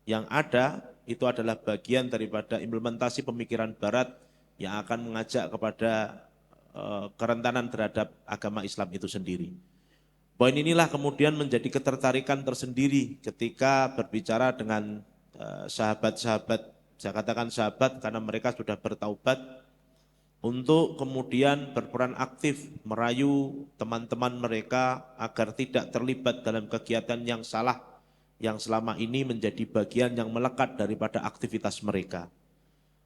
yang ada itu adalah bagian daripada implementasi pemikiran Barat yang akan mengajak kepada kerentanan terhadap agama Islam itu sendiri. Poin inilah kemudian menjadi ketertarikan tersendiri ketika berbicara dengan sahabat-sahabat, saya katakan sahabat karena mereka sudah bertaubat, untuk kemudian berperan aktif merayu teman-teman mereka agar tidak terlibat dalam kegiatan yang salah yang selama ini menjadi bagian yang melekat daripada aktivitas mereka.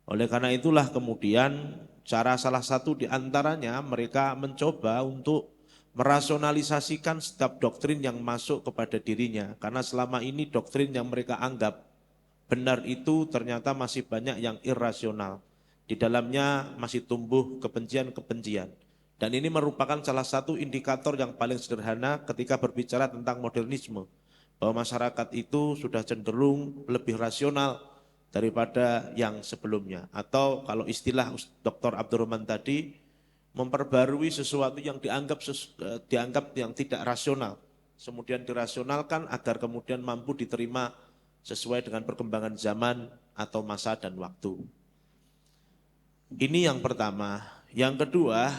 Oleh karena itulah kemudian cara salah satu di antaranya mereka mencoba untuk merasionalisasikan setiap doktrin yang masuk kepada dirinya, karena selama ini doktrin yang mereka anggap benar itu ternyata masih banyak yang irasional. Di dalamnya masih tumbuh kebencian-kebencian. Dan ini merupakan salah satu indikator yang paling sederhana ketika berbicara tentang modernisme, bahwa masyarakat itu sudah cenderung lebih rasional daripada yang sebelumnya. Atau kalau istilah Dr. Abdurrahman tadi, memperbarui sesuatu yang dianggap yang tidak rasional, kemudian dirasionalkan agar kemudian mampu diterima sesuai dengan perkembangan zaman atau masa dan waktu. Ini yang pertama. Yang kedua,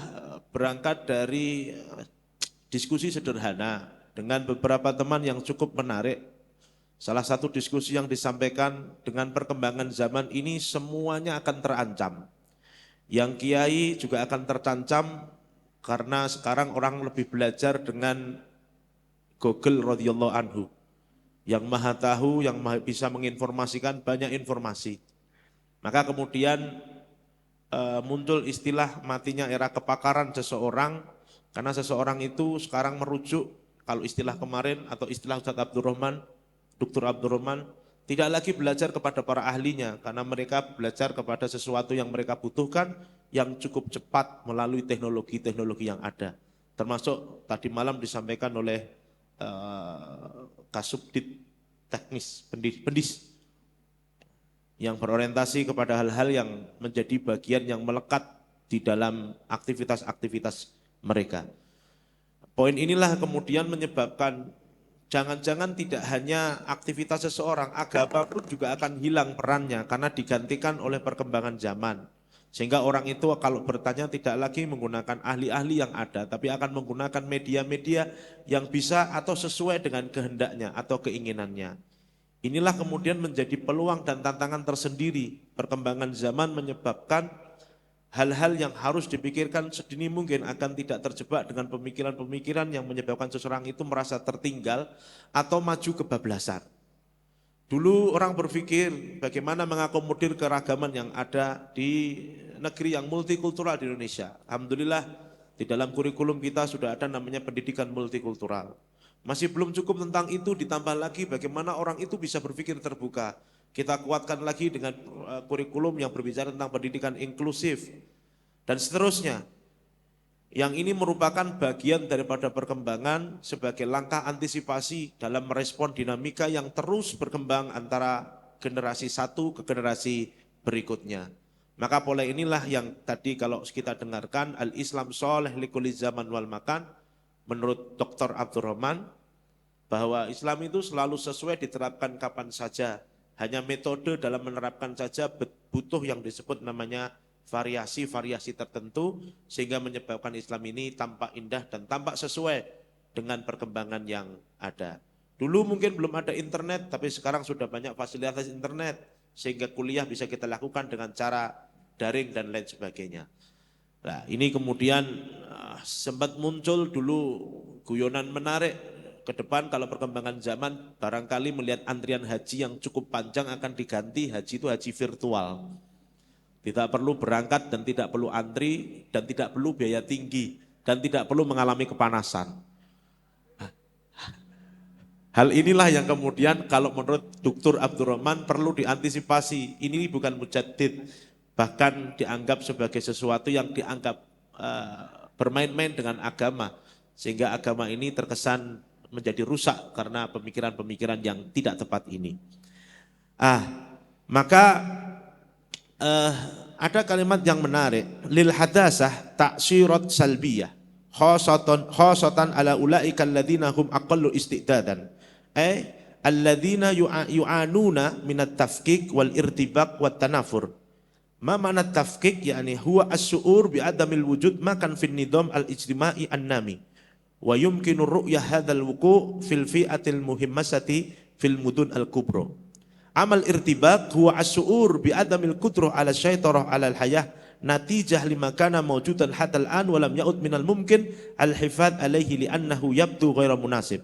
berangkat dari diskusi sederhana dengan beberapa teman yang cukup menarik. Salah satu diskusi yang disampaikan, dengan perkembangan zaman ini semuanya akan terancam. Yang kiai juga akan tercancam karena sekarang orang lebih belajar dengan Google radhiyallahu anhu, yang maha tahu, yang maha bisa menginformasikan banyak informasi. Maka kemudian muncul istilah matinya era kepakaran seseorang, karena seseorang itu sekarang merujuk, kalau istilah kemarin atau istilah Ustaz Abdurrahman, Dr. Abdurrahman, tidak lagi belajar kepada para ahlinya, karena mereka belajar kepada sesuatu yang mereka butuhkan yang cukup cepat melalui teknologi-teknologi yang ada. Termasuk tadi malam disampaikan oleh Kasubdit Teknis Pendis yang berorientasi kepada hal-hal yang menjadi bagian yang melekat di dalam aktivitas-aktivitas mereka. Poin inilah kemudian menyebabkan jangan-jangan tidak hanya aktivitas seseorang, agama pun juga akan hilang perannya karena digantikan oleh perkembangan zaman. Sehingga orang itu kalau bertanya tidak lagi menggunakan ahli-ahli yang ada, tapi akan menggunakan media-media yang bisa atau sesuai dengan kehendaknya atau keinginannya. Inilah kemudian menjadi peluang dan tantangan tersendiri. Perkembangan zaman menyebabkan hal-hal yang harus dipikirkan sedini mungkin akan tidak terjebak dengan pemikiran-pemikiran yang menyebabkan seseorang itu merasa tertinggal atau maju kebablasan. Dulu orang berpikir bagaimana mengakomodir keragaman yang ada di negeri yang multikultural di Indonesia. Alhamdulillah di dalam kurikulum kita sudah ada namanya pendidikan multikultural. Masih belum cukup tentang itu, ditambah lagi bagaimana orang itu bisa berpikir terbuka. Kita kuatkan lagi dengan kurikulum yang berbicara tentang pendidikan inklusif dan seterusnya. Yang ini merupakan bagian daripada perkembangan sebagai langkah antisipasi dalam merespon dinamika yang terus berkembang antara generasi satu ke generasi berikutnya. Maka pola inilah yang tadi kalau kita dengarkan, al-Islam sholeh likulli zaman wal makan, menurut Dr. Abdurrahman, bahwa Islam itu selalu sesuai diterapkan kapan saja. Hanya metode dalam menerapkan saja butuh yang disebut namanya variasi-variasi tertentu sehingga menyebabkan Islam ini tampak indah dan tampak sesuai dengan perkembangan yang ada. Dulu mungkin belum ada internet, tapi sekarang sudah banyak fasilitas internet sehingga kuliah bisa kita lakukan dengan cara daring dan lain sebagainya. Nah, ini kemudian sempat muncul dulu guyonan menarik ke depan kalau perkembangan zaman barangkali melihat antrian haji yang cukup panjang akan diganti haji itu haji virtual. Tidak perlu berangkat dan tidak perlu antri dan tidak perlu biaya tinggi dan tidak perlu mengalami kepanasan. Hal inilah yang kemudian kalau menurut Dr. Abdurrahman perlu diantisipasi. Ini bukan mujaddid, bahkan dianggap sebagai sesuatu yang dianggap bermain-main dengan agama, sehingga agama ini terkesan menjadi rusak karena pemikiran-pemikiran yang tidak tepat ini. Maka ada kalimat yang menarik, lil hadasah ta'syirat salbiyah khosatan ala ulaika alladhina hum aqallu istidadan alladhina yu'anuna minat tafkik wal irtibak wat tanafur. Ma makna tafkik, yakni huwa as-su'ur bi adamil wujud makan fin nidam al-ijtima'i an-nami wa yumkinu ru'yah hadzal wuqu' fil fi'atil muhimmasati fil mudun al-kubra. Amal irtibak huwa as-su'ur bi adamil qudrah ala syaitarah ala al-hayah natijah lima kana mawjudan hatta al-an wa lam ya'ud minal mumkin al-hifadz alaihi li'annahu yabdu ghaira munasib.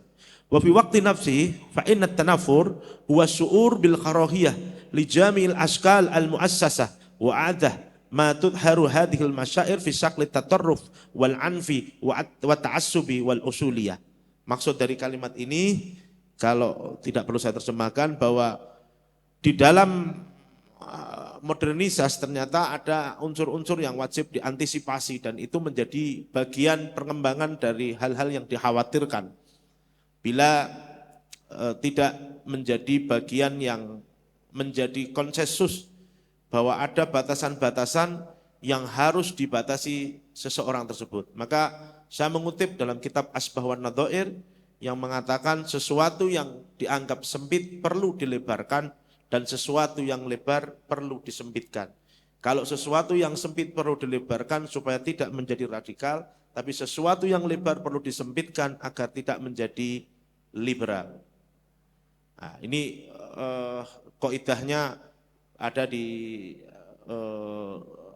Wa fi waqti nafsihi fa inna at-tanafur huwa as-su'ur bil karahiyah li jami'il ashkal al-muassasah wa adah ma tudharu hadhil masyair fi syakli tatarruf wal anfi wa ta'assubi wal usuliyah. Maksud dari kalimat ini, kalau tidak perlu saya terjemahkan, bahwa di dalam modernisasi ternyata ada unsur-unsur yang wajib diantisipasi, dan itu menjadi bagian pengembangan dari hal-hal yang dikhawatirkan. Bila tidak menjadi bagian yang menjadi konsensus bahwa ada batasan-batasan yang harus dibatasi seseorang tersebut. Maka saya mengutip dalam kitab Asbah wan Nadhair yang mengatakan sesuatu yang dianggap sempit perlu dilebarkan dan sesuatu yang lebar perlu disempitkan. Kalau sesuatu yang sempit perlu dilebarkan supaya tidak menjadi radikal, tapi sesuatu yang lebar perlu disempitkan agar tidak menjadi liberal. Nah, ini kaidahnya ada di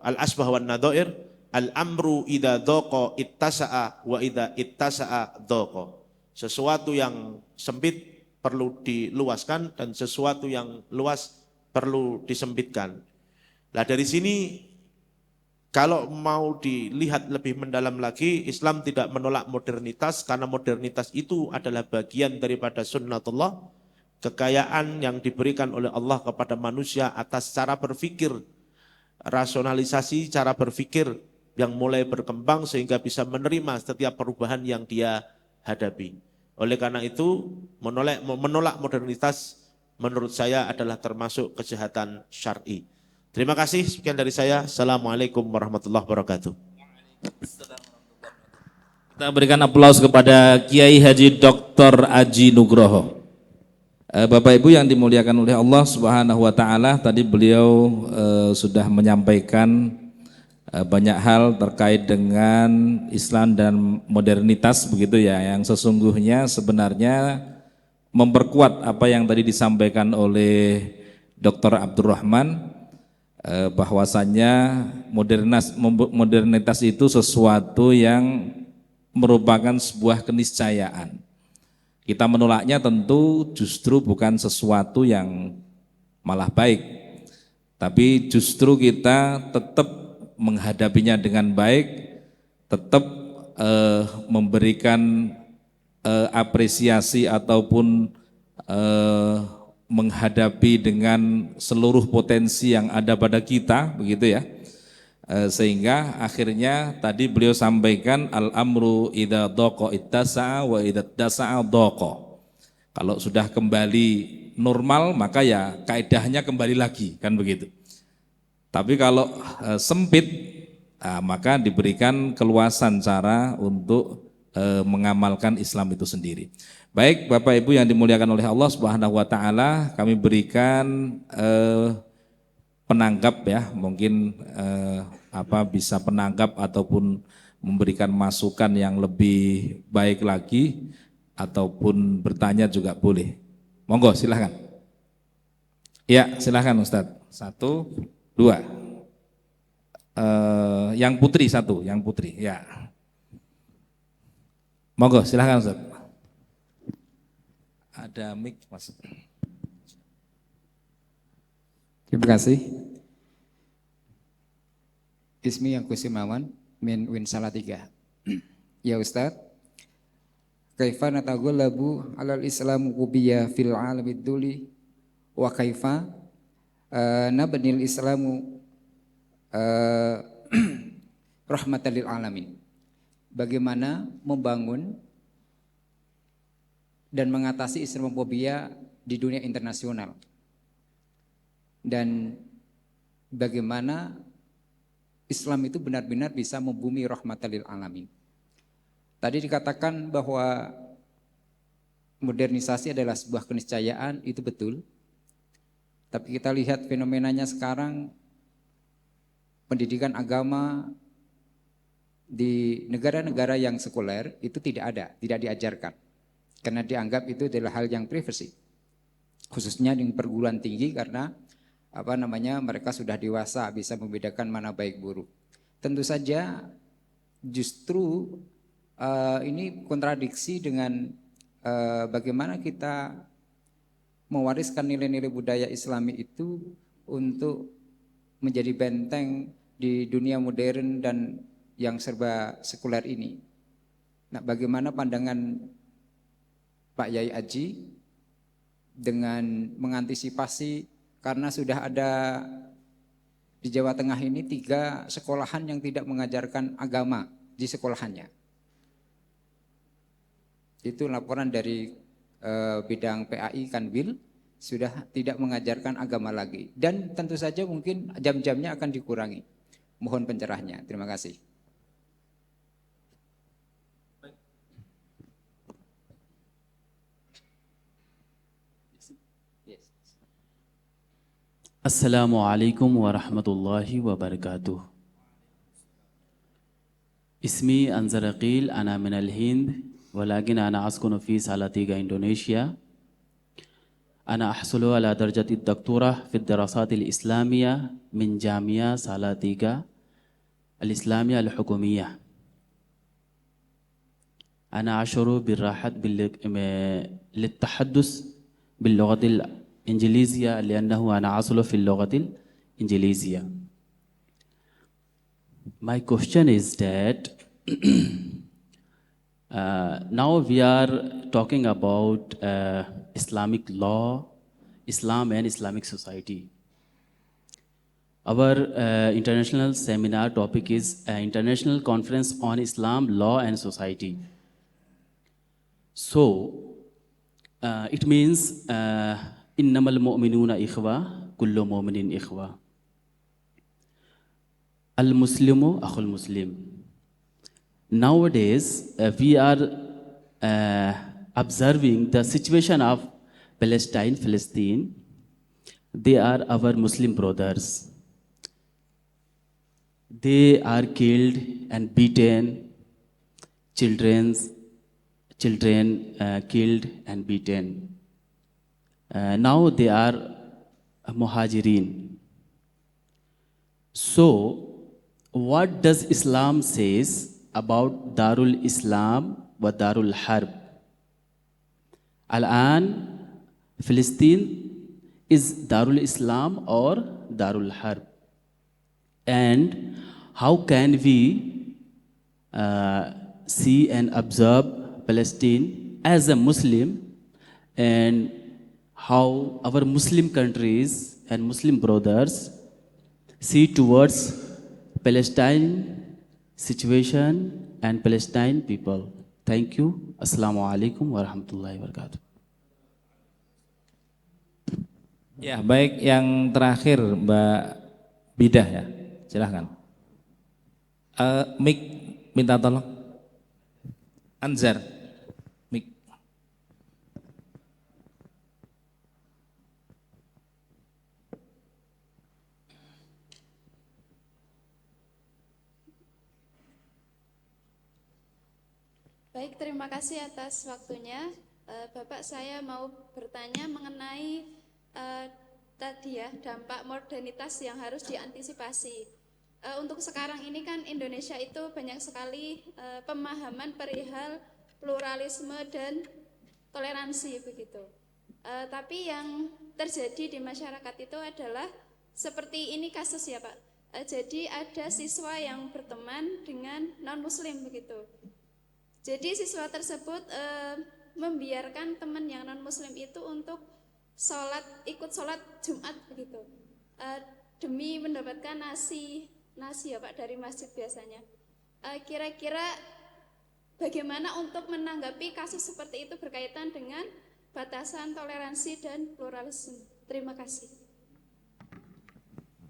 Al-Asbah wan Nadhair, al-amru idza dhaqa ittasa'a wa idza ittasa'a dhaqa. Sesuatu yang sempit perlu diluaskan dan sesuatu yang luas perlu disempitkan. Nah, dari sini kalau mau dilihat lebih mendalam lagi, Islam tidak menolak modernitas karena modernitas itu adalah bagian daripada sunnatullah, kekayaan yang diberikan oleh Allah kepada manusia atas cara berpikir, rasionalisasi cara berpikir yang mulai berkembang sehingga bisa menerima setiap perubahan yang dia hadapi. Oleh karena itu, menolak modernitas menurut saya adalah termasuk kejahatan syar'i. Terima kasih, sekian dari saya. Assalamualaikum warahmatullahi wabarakatuh. Kita berikan aplaus kepada Kiai Haji Dr. Aji Nugroho. Bapak Ibu yang dimuliakan oleh Allah Subhanahu wa taala, tadi beliau sudah menyampaikan banyak hal terkait dengan Islam dan modernitas begitu ya, yang sesungguhnya sebenarnya memperkuat apa yang tadi disampaikan oleh Dr. Abdurrahman, bahwasannya modernitas itu sesuatu yang merupakan sebuah keniscayaan. Kita menolaknya tentu justru bukan sesuatu yang malah baik, tapi justru kita tetap menghadapinya dengan baik, tetap memberikan apresiasi ataupun menghadapi dengan seluruh potensi yang ada pada kita, begitu ya. Sehingga akhirnya tadi beliau sampaikan al-amru idza dhaqa ittasa'a wa idza ittasa'a dhaqa. Kalau sudah kembali normal maka ya kaidahnya kembali lagi, kan begitu. Tapi kalau sempit, maka diberikan keluasan cara untuk mengamalkan Islam itu sendiri. Baik Bapak Ibu yang dimuliakan oleh Allah Subhanahu wa taala, kami berikan penanggap ya, mungkin bisa penanggap ataupun memberikan masukan yang lebih baik lagi ataupun bertanya juga boleh. Monggo silahkan. Ya silahkan Ustadz. 1, 2. Yang putri 1, yang putri ya. Monggo silahkan Ustadz. Ada mic Mas. Terima kasih. Ismi yang Kusimawan min Win Salatiga. Ya Ustaz, kaifa nataghallabu 'alal Islam qubiyya fil 'alamid duli wa kaifa nabnil Islamu rahmatan lil alamin. Bagaimana membangun dan mengatasi Islamophobia di dunia internasional. Dan bagaimana Islam itu benar-benar bisa membumi rahmatan lil alamin. Tadi dikatakan bahwa modernisasi adalah sebuah keniscayaan, itu betul. Tapi kita lihat fenomenanya sekarang, pendidikan agama di negara-negara yang sekuler itu tidak ada, tidak diajarkan. Karena dianggap itu adalah hal yang privasi. Khususnya di perguruan tinggi karena mereka sudah dewasa, bisa membedakan mana baik buruk. Tentu saja justru ini kontradiksi dengan bagaimana kita mewariskan nilai-nilai budaya Islami itu untuk menjadi benteng di dunia modern dan yang serba sekuler ini. Nah, bagaimana pandangan Pak Yai Aji dengan mengantisipasi, karena sudah ada di Jawa Tengah ini 3 sekolahan yang tidak mengajarkan agama di sekolahannya. Itu laporan dari bidang PAI Kanwil, sudah tidak mengajarkan agama lagi. Dan tentu saja mungkin jam-jamnya akan dikurangi. Mohon pencerahnya. Terima kasih. Assalamualaikum warahmatullahi wabarakatuh. Ismi Anzar Aqil, ana min al-Hind, walakin ana askunu fi Salatiga, Indonesia. Ana ahsulu ala darjati ad-doktorah fi ad-dirasat al-islamiyah min Jamia Salatiga al-Islamiyah al-Hukumiyah. Ana ashuru birrahat للتحدث باللغة الإنجليزية لأنه أنا أصل في اللغة الإنجليزية. My question is that now we are talking about Islamic law, Islam and Islamic society. Our international seminar topic is International Conference on Islam, Law and Society. So, it means إنما المؤمنون إخوة كل مؤمن إخوة المسلم أخو المسلم. Nowadays we are observing the situation of Palestine. They are our Muslim brothers. They are killed and beaten, children killed and beaten. Now they are muhajirin. So, what does Islam says about Darul Islam wa Darul Harb? Al-an, Palestine is Darul Islam or Darul Harb? And how can we see and observe Palestine as a Muslim, and how our Muslim countries and Muslim brothers see towards Palestine situation and Palestine people? Thank you. Assalamu alaikum warahmatullahi wabarakatuh. Ya, baik, yang terakhir Mbak Bidah ya. Silahkan. Mik, minta tolong. Anzar, Mik. Baik, terima kasih atas waktunya. Bapak, saya mau bertanya mengenai tadi ya, dampak modernitas yang harus diantisipasi. Untuk sekarang ini kan Indonesia itu banyak sekali pemahaman perihal pluralisme dan toleransi begitu. Tapi yang terjadi di masyarakat itu adalah seperti ini kasus ya Pak. Jadi ada siswa yang berteman dengan non-muslim begitu. Jadi siswa tersebut membiarkan teman yang non-muslim itu untuk ikut sholat Jumat begitu, demi mendapatkan nasi ya Pak dari masjid biasanya. Kira-kira bagaimana untuk menanggapi kasus seperti itu berkaitan dengan batasan toleransi dan pluralisme? Terima kasih.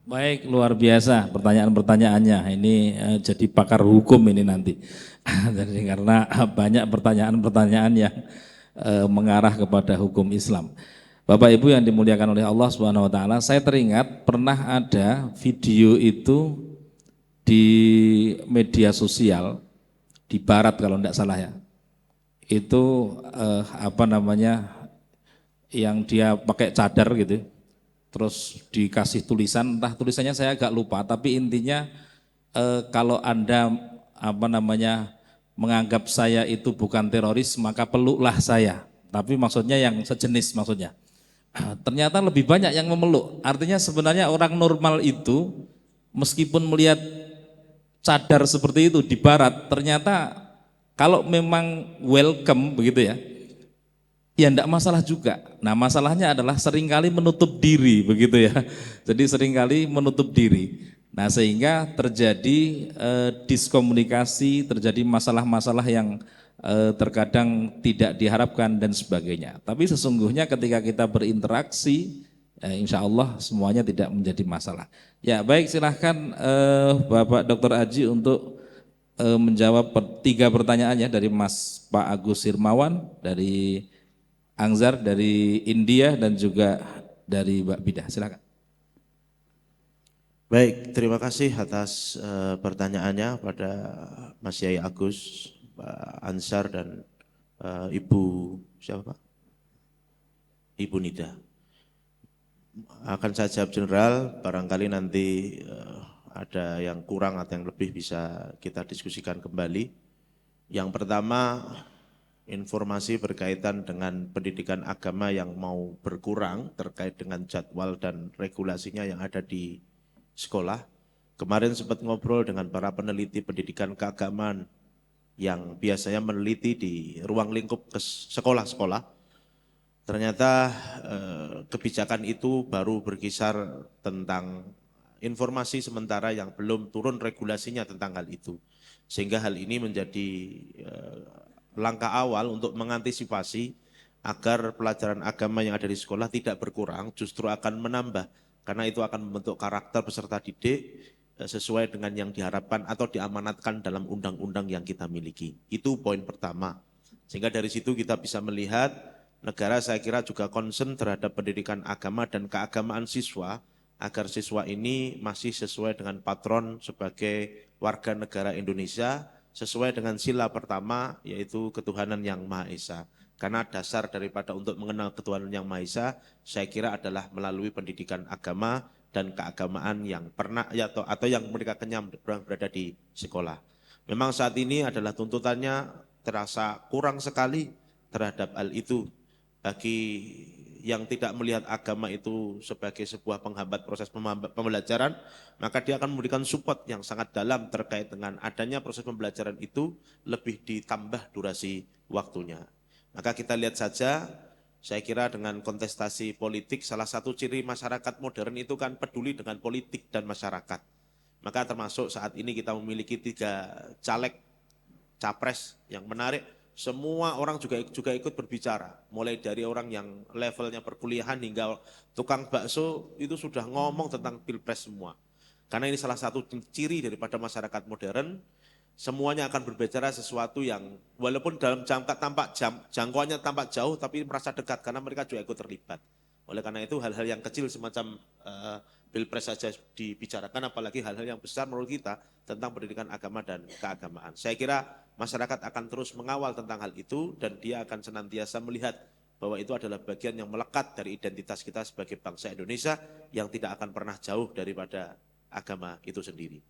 Baik, luar biasa pertanyaan-pertanyaannya. Ini jadi pakar hukum ini nanti. Jadi karena banyak pertanyaan-pertanyaan yang mengarah kepada hukum Islam. Bapak Ibu yang dimuliakan oleh Allah Subhanahu wa taala, saya teringat pernah ada video itu di media sosial di barat kalau tidak salah ya. Itu yang dia pakai cadar gitu. Terus dikasih tulisan, entah tulisannya saya agak lupa, tapi intinya kalau Anda menganggap saya itu bukan teroris, maka peluklah saya. Tapi maksudnya yang sejenis maksudnya. Ternyata lebih banyak yang memeluk. Artinya sebenarnya orang normal itu meskipun melihat cadar seperti itu di barat, ternyata kalau memang welcome begitu ya, ya enggak masalah juga. Nah masalahnya adalah seringkali menutup diri begitu ya. Jadi seringkali menutup diri. Nah sehingga terjadi diskomunikasi, terjadi masalah-masalah yang terkadang tidak diharapkan dan sebagainya. Tapi sesungguhnya ketika kita berinteraksi, insya Allah semuanya tidak menjadi masalah. Ya baik, silahkan Bapak Dr. Aji untuk menjawab 3 pertanyaannya dari Mas Pak Agus Hirmawan, dari Angzar, dari India, dan juga dari Mbak Bidah. Silakan. Baik, terima kasih atas pertanyaannya pada Mas Yai Agus, Pak Ansar, dan Ibu siapa Pak? Ibu Nida. Akan saya jawab general, barangkali nanti ada yang kurang atau yang lebih bisa kita diskusikan kembali. Yang pertama, informasi berkaitan dengan pendidikan agama yang mau berkurang terkait dengan jadwal dan regulasinya yang ada di sekolah. Kemarin sempat ngobrol dengan para peneliti pendidikan keagamaan yang biasanya meneliti di ruang lingkup sekolah-sekolah. Ternyata kebijakan itu baru berkisar tentang informasi sementara yang belum turun regulasinya tentang hal itu. Sehingga hal ini menjadi langkah awal untuk mengantisipasi agar pelajaran agama yang ada di sekolah tidak berkurang, justru akan menambah, karena itu akan membentuk karakter peserta didik sesuai dengan yang diharapkan atau diamanatkan dalam undang-undang yang kita miliki. Itu poin pertama. Sehingga dari situ kita bisa melihat negara saya kira juga concern terhadap pendidikan agama dan keagamaan siswa, agar siswa ini masih sesuai dengan patron sebagai warga negara Indonesia, sesuai dengan sila pertama yaitu ketuhanan yang Maha Esa. Karena dasar daripada untuk mengenal ketuhanan yang Maha Esa, saya kira adalah melalui pendidikan agama dan keagamaan yang pernah atau yang mereka kenyam berada di sekolah. Memang saat ini adalah tuntutannya terasa kurang sekali terhadap hal itu. Bagi yang tidak melihat agama itu sebagai sebuah penghambat proses pembelajaran, maka dia akan memberikan support yang sangat dalam terkait dengan adanya proses pembelajaran itu lebih ditambah durasi waktunya. Maka kita lihat saja, saya kira dengan kontestasi politik, salah satu ciri masyarakat modern itu kan peduli dengan politik dan masyarakat. Maka termasuk saat ini kita memiliki 3 caleg capres yang menarik. Semua orang juga ikut berbicara, mulai dari orang yang levelnya perkuliahan hingga tukang bakso itu sudah ngomong tentang pilpres semua. Karena ini salah satu ciri daripada masyarakat modern, semuanya akan berbicara sesuatu yang walaupun dalam jangkauannya tampak jauh tapi merasa dekat karena mereka juga ikut terlibat. Oleh karena itu hal-hal yang kecil semacam pilpres saja dibicarakan, apalagi hal-hal yang besar menurut kita tentang pendidikan agama dan keagamaan. Saya kira masyarakat akan terus mengawal tentang hal itu dan dia akan senantiasa melihat bahwa itu adalah bagian yang melekat dari identitas kita sebagai bangsa Indonesia yang tidak akan pernah jauh daripada agama itu sendiri.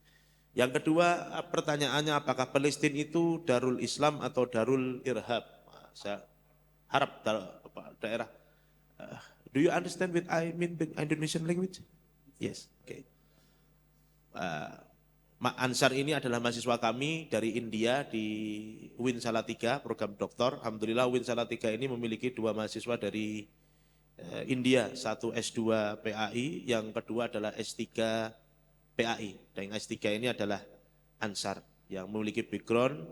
Yang kedua, pertanyaannya apakah Palestina itu Darul Islam atau Darul Irhab? Saya harap daerah. Do you understand what I mean the Indonesian language? Yes, okay. Ansar ini adalah mahasiswa kami dari India di UIN Salatiga, program doktor. Alhamdulillah UIN Salatiga ini memiliki 2 mahasiswa dari India, 1 S2 PAI, yang kedua adalah S3 PAI, dan yang S3 ini adalah Ansar. yang memiliki background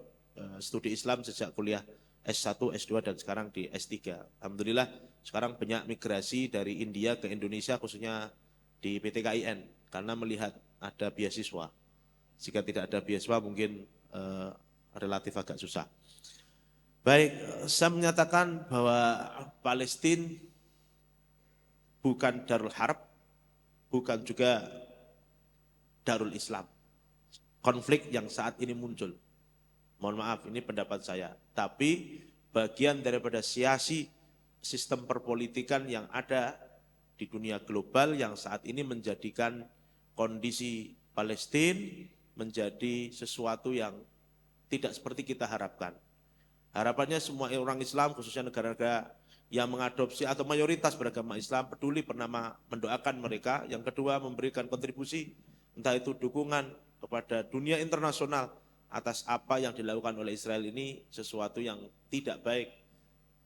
studi Islam sejak kuliah S1, S2 dan sekarang di S3. Alhamdulillah sekarang banyak migrasi dari India ke Indonesia khususnya di PT KIN karena melihat ada beasiswa. Jika tidak ada beasiswa mungkin relatif agak susah. Baik, saya menyatakan bahwa Palestina bukan Darul Harb, bukan juga Darul Islam. Konflik yang saat ini muncul. Mohon maaf, ini pendapat saya. Tapi bagian daripada siasi sistem perpolitikan yang ada di dunia global yang saat ini menjadikan kondisi Palestina menjadi sesuatu yang tidak seperti kita harapkan. Harapannya semua orang Islam, khususnya negara-negara yang mengadopsi atau mayoritas beragama Islam peduli bernama mendoakan mereka. Yang kedua memberikan kontribusi, entah itu dukungan kepada dunia internasional atas apa yang dilakukan oleh Israel ini sesuatu yang tidak baik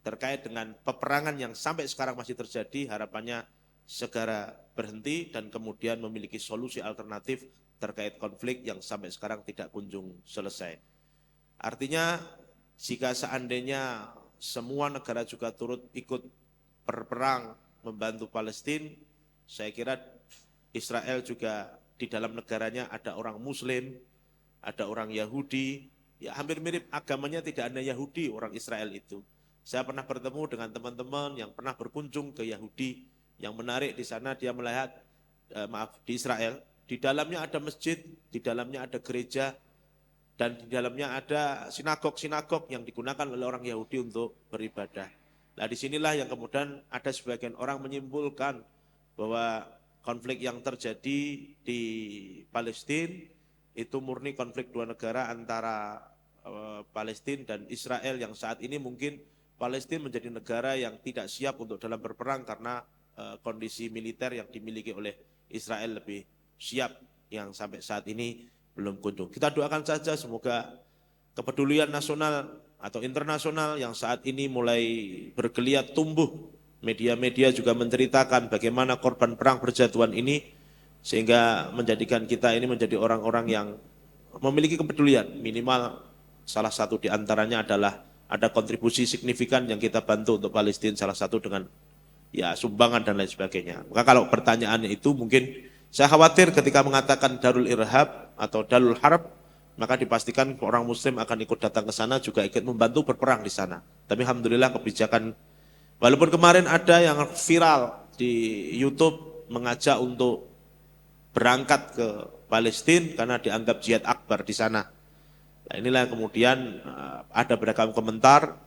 terkait dengan peperangan yang sampai sekarang masih terjadi. Harapannya segera berhenti dan kemudian memiliki solusi alternatif terkait konflik yang sampai sekarang tidak kunjung selesai. Artinya jika seandainya semua negara juga turut ikut berperang membantu Palestina, saya kira Israel juga di dalam negaranya ada orang Muslim, ada orang Yahudi, ya hampir mirip agamanya, tidak ada Yahudi orang Israel itu. Saya pernah bertemu dengan teman-teman yang pernah berkunjung ke Yahudi, yang menarik di sana dia melihat, di Israel, di dalamnya ada masjid, di dalamnya ada gereja, dan di dalamnya ada sinagog-sinagog yang digunakan oleh orang Yahudi untuk beribadah. Nah disinilah yang kemudian ada sebagian orang menyimpulkan bahwa konflik yang terjadi di Palestina itu murni konflik dua negara antara Palestina dan Israel yang saat ini mungkin Palestina menjadi negara yang tidak siap untuk dalam berperang karena kondisi militer yang dimiliki oleh Israel lebih siap yang sampai saat ini belum kunjung. Kita doakan saja semoga kepedulian nasional atau internasional yang saat ini mulai bergeliat tumbuh. Media-media juga menceritakan bagaimana korban perang berjatuhan ini sehingga menjadikan kita ini menjadi orang-orang yang memiliki kepedulian. Minimal salah satu di antaranya adalah ada kontribusi signifikan yang kita bantu untuk Palestina, salah satu dengan ya sumbangan dan lain sebagainya. Maka kalau pertanyaannya itu mungkin saya khawatir ketika mengatakan Darul Irhab atau Darul Harb, maka dipastikan orang Muslim akan ikut datang ke sana juga ikut membantu berperang di sana. Tapi alhamdulillah kebijakan, walaupun kemarin ada yang viral di YouTube mengajak untuk berangkat ke Palestina karena dianggap jihad akbar di sana. Nah, inilah yang kemudian ada beragam komentar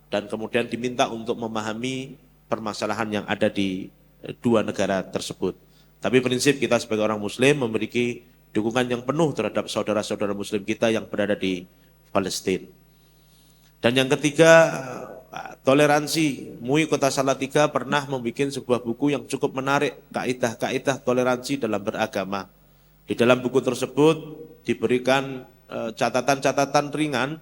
dan kemudian diminta untuk memahami permasalahan yang ada di dua negara tersebut. Tapi prinsip kita sebagai orang Muslim memiliki dukungan yang penuh terhadap saudara-saudara Muslim kita yang berada di Palestina. Dan yang ketiga, toleransi. MUI Kota Salatiga pernah membuat sebuah buku yang cukup menarik, kaidah-kaidah toleransi dalam beragama. Di dalam buku tersebut diberikan catatan-catatan ringan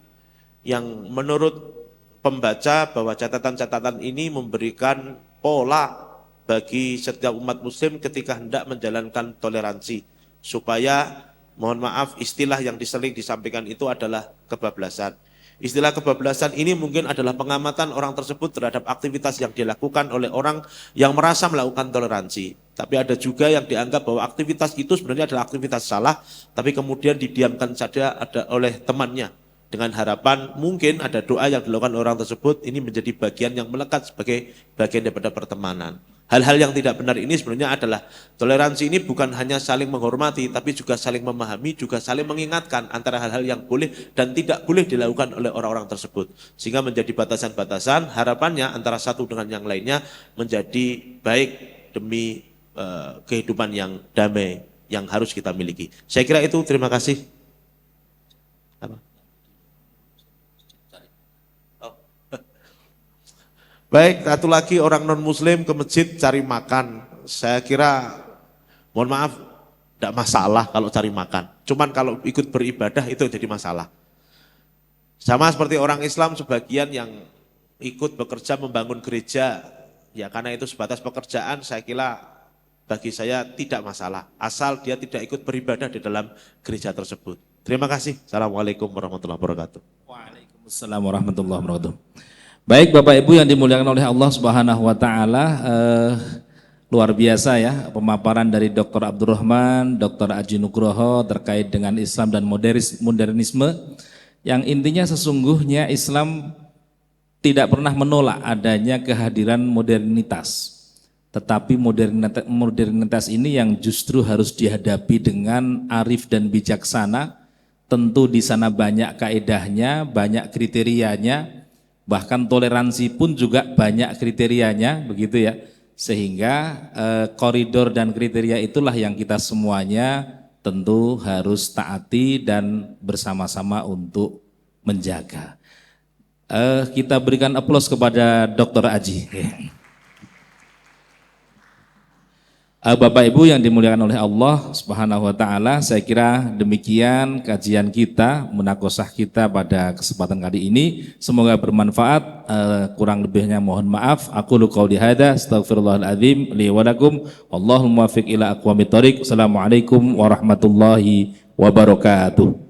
yang menurut pembaca bahwa catatan-catatan ini memberikan pola bagi setiap umat Muslim ketika hendak menjalankan toleransi. Supaya, mohon maaf, istilah yang sering disampaikan itu adalah kebablasan. Istilah kebablasan ini mungkin adalah pengamatan orang tersebut terhadap aktivitas yang dilakukan oleh orang yang merasa melakukan toleransi. Tapi ada juga yang dianggap bahwa aktivitas itu sebenarnya adalah aktivitas salah, tapi kemudian didiamkan saja oleh temannya. Dengan harapan mungkin ada doa yang dilakukan orang tersebut, ini menjadi bagian yang melekat sebagai bagian daripada pertemanan. Hal-hal yang tidak benar ini sebenarnya adalah toleransi ini bukan hanya saling menghormati, tapi juga saling memahami, juga saling mengingatkan antara hal-hal yang boleh dan tidak boleh dilakukan oleh orang-orang tersebut. Sehingga menjadi batasan-batasan, harapannya antara satu dengan yang lainnya menjadi baik demi kehidupan yang damai yang harus kita miliki. Saya kira itu, terima kasih. Apa? Baik, satu lagi orang non-muslim ke masjid cari makan. Saya kira, mohon maaf, tidak masalah kalau cari makan. Cuman kalau ikut beribadah itu jadi masalah. Sama seperti orang Islam sebagian yang ikut bekerja membangun gereja, ya karena itu sebatas pekerjaan, saya kira bagi saya tidak masalah. Asal dia tidak ikut beribadah di dalam gereja tersebut. Terima kasih. Assalamualaikum warahmatullahi wabarakatuh. Waalaikumsalam warahmatullahi wabarakatuh. Baik Bapak Ibu yang dimuliakan oleh Allah Subhanahu wa taala, luar biasa ya pemaparan dari Dr. Abdurrahman, Dr. Aji Nugroho terkait dengan Islam dan modernisme, yang intinya sesungguhnya Islam tidak pernah menolak adanya kehadiran modernitas. Tetapi modernitas ini yang justru harus dihadapi dengan arif dan bijaksana. Tentu di sana banyak kaedahnya, banyak kriterianya, bahkan toleransi pun juga banyak kriterianya, begitu ya. Sehingga koridor dan kriteria itulah yang kita semuanya tentu harus taati dan bersama-sama untuk menjaga. Kita berikan aplaus kepada Dr. Aji. Bapak Ibu yang dimuliakan oleh Allah Subhanahu wa taala, saya kira demikian kajian kita, munakosah kita pada kesempatan kali ini. Semoga bermanfaat. Kurang lebihnya mohon maaf. Aqulu qauli hadza, astaghfirullahal azim li wa lakum. Wallahul muwaffiq ila aqwamit thoriq. Assalamualaikum warahmatullahi wabarakatuh.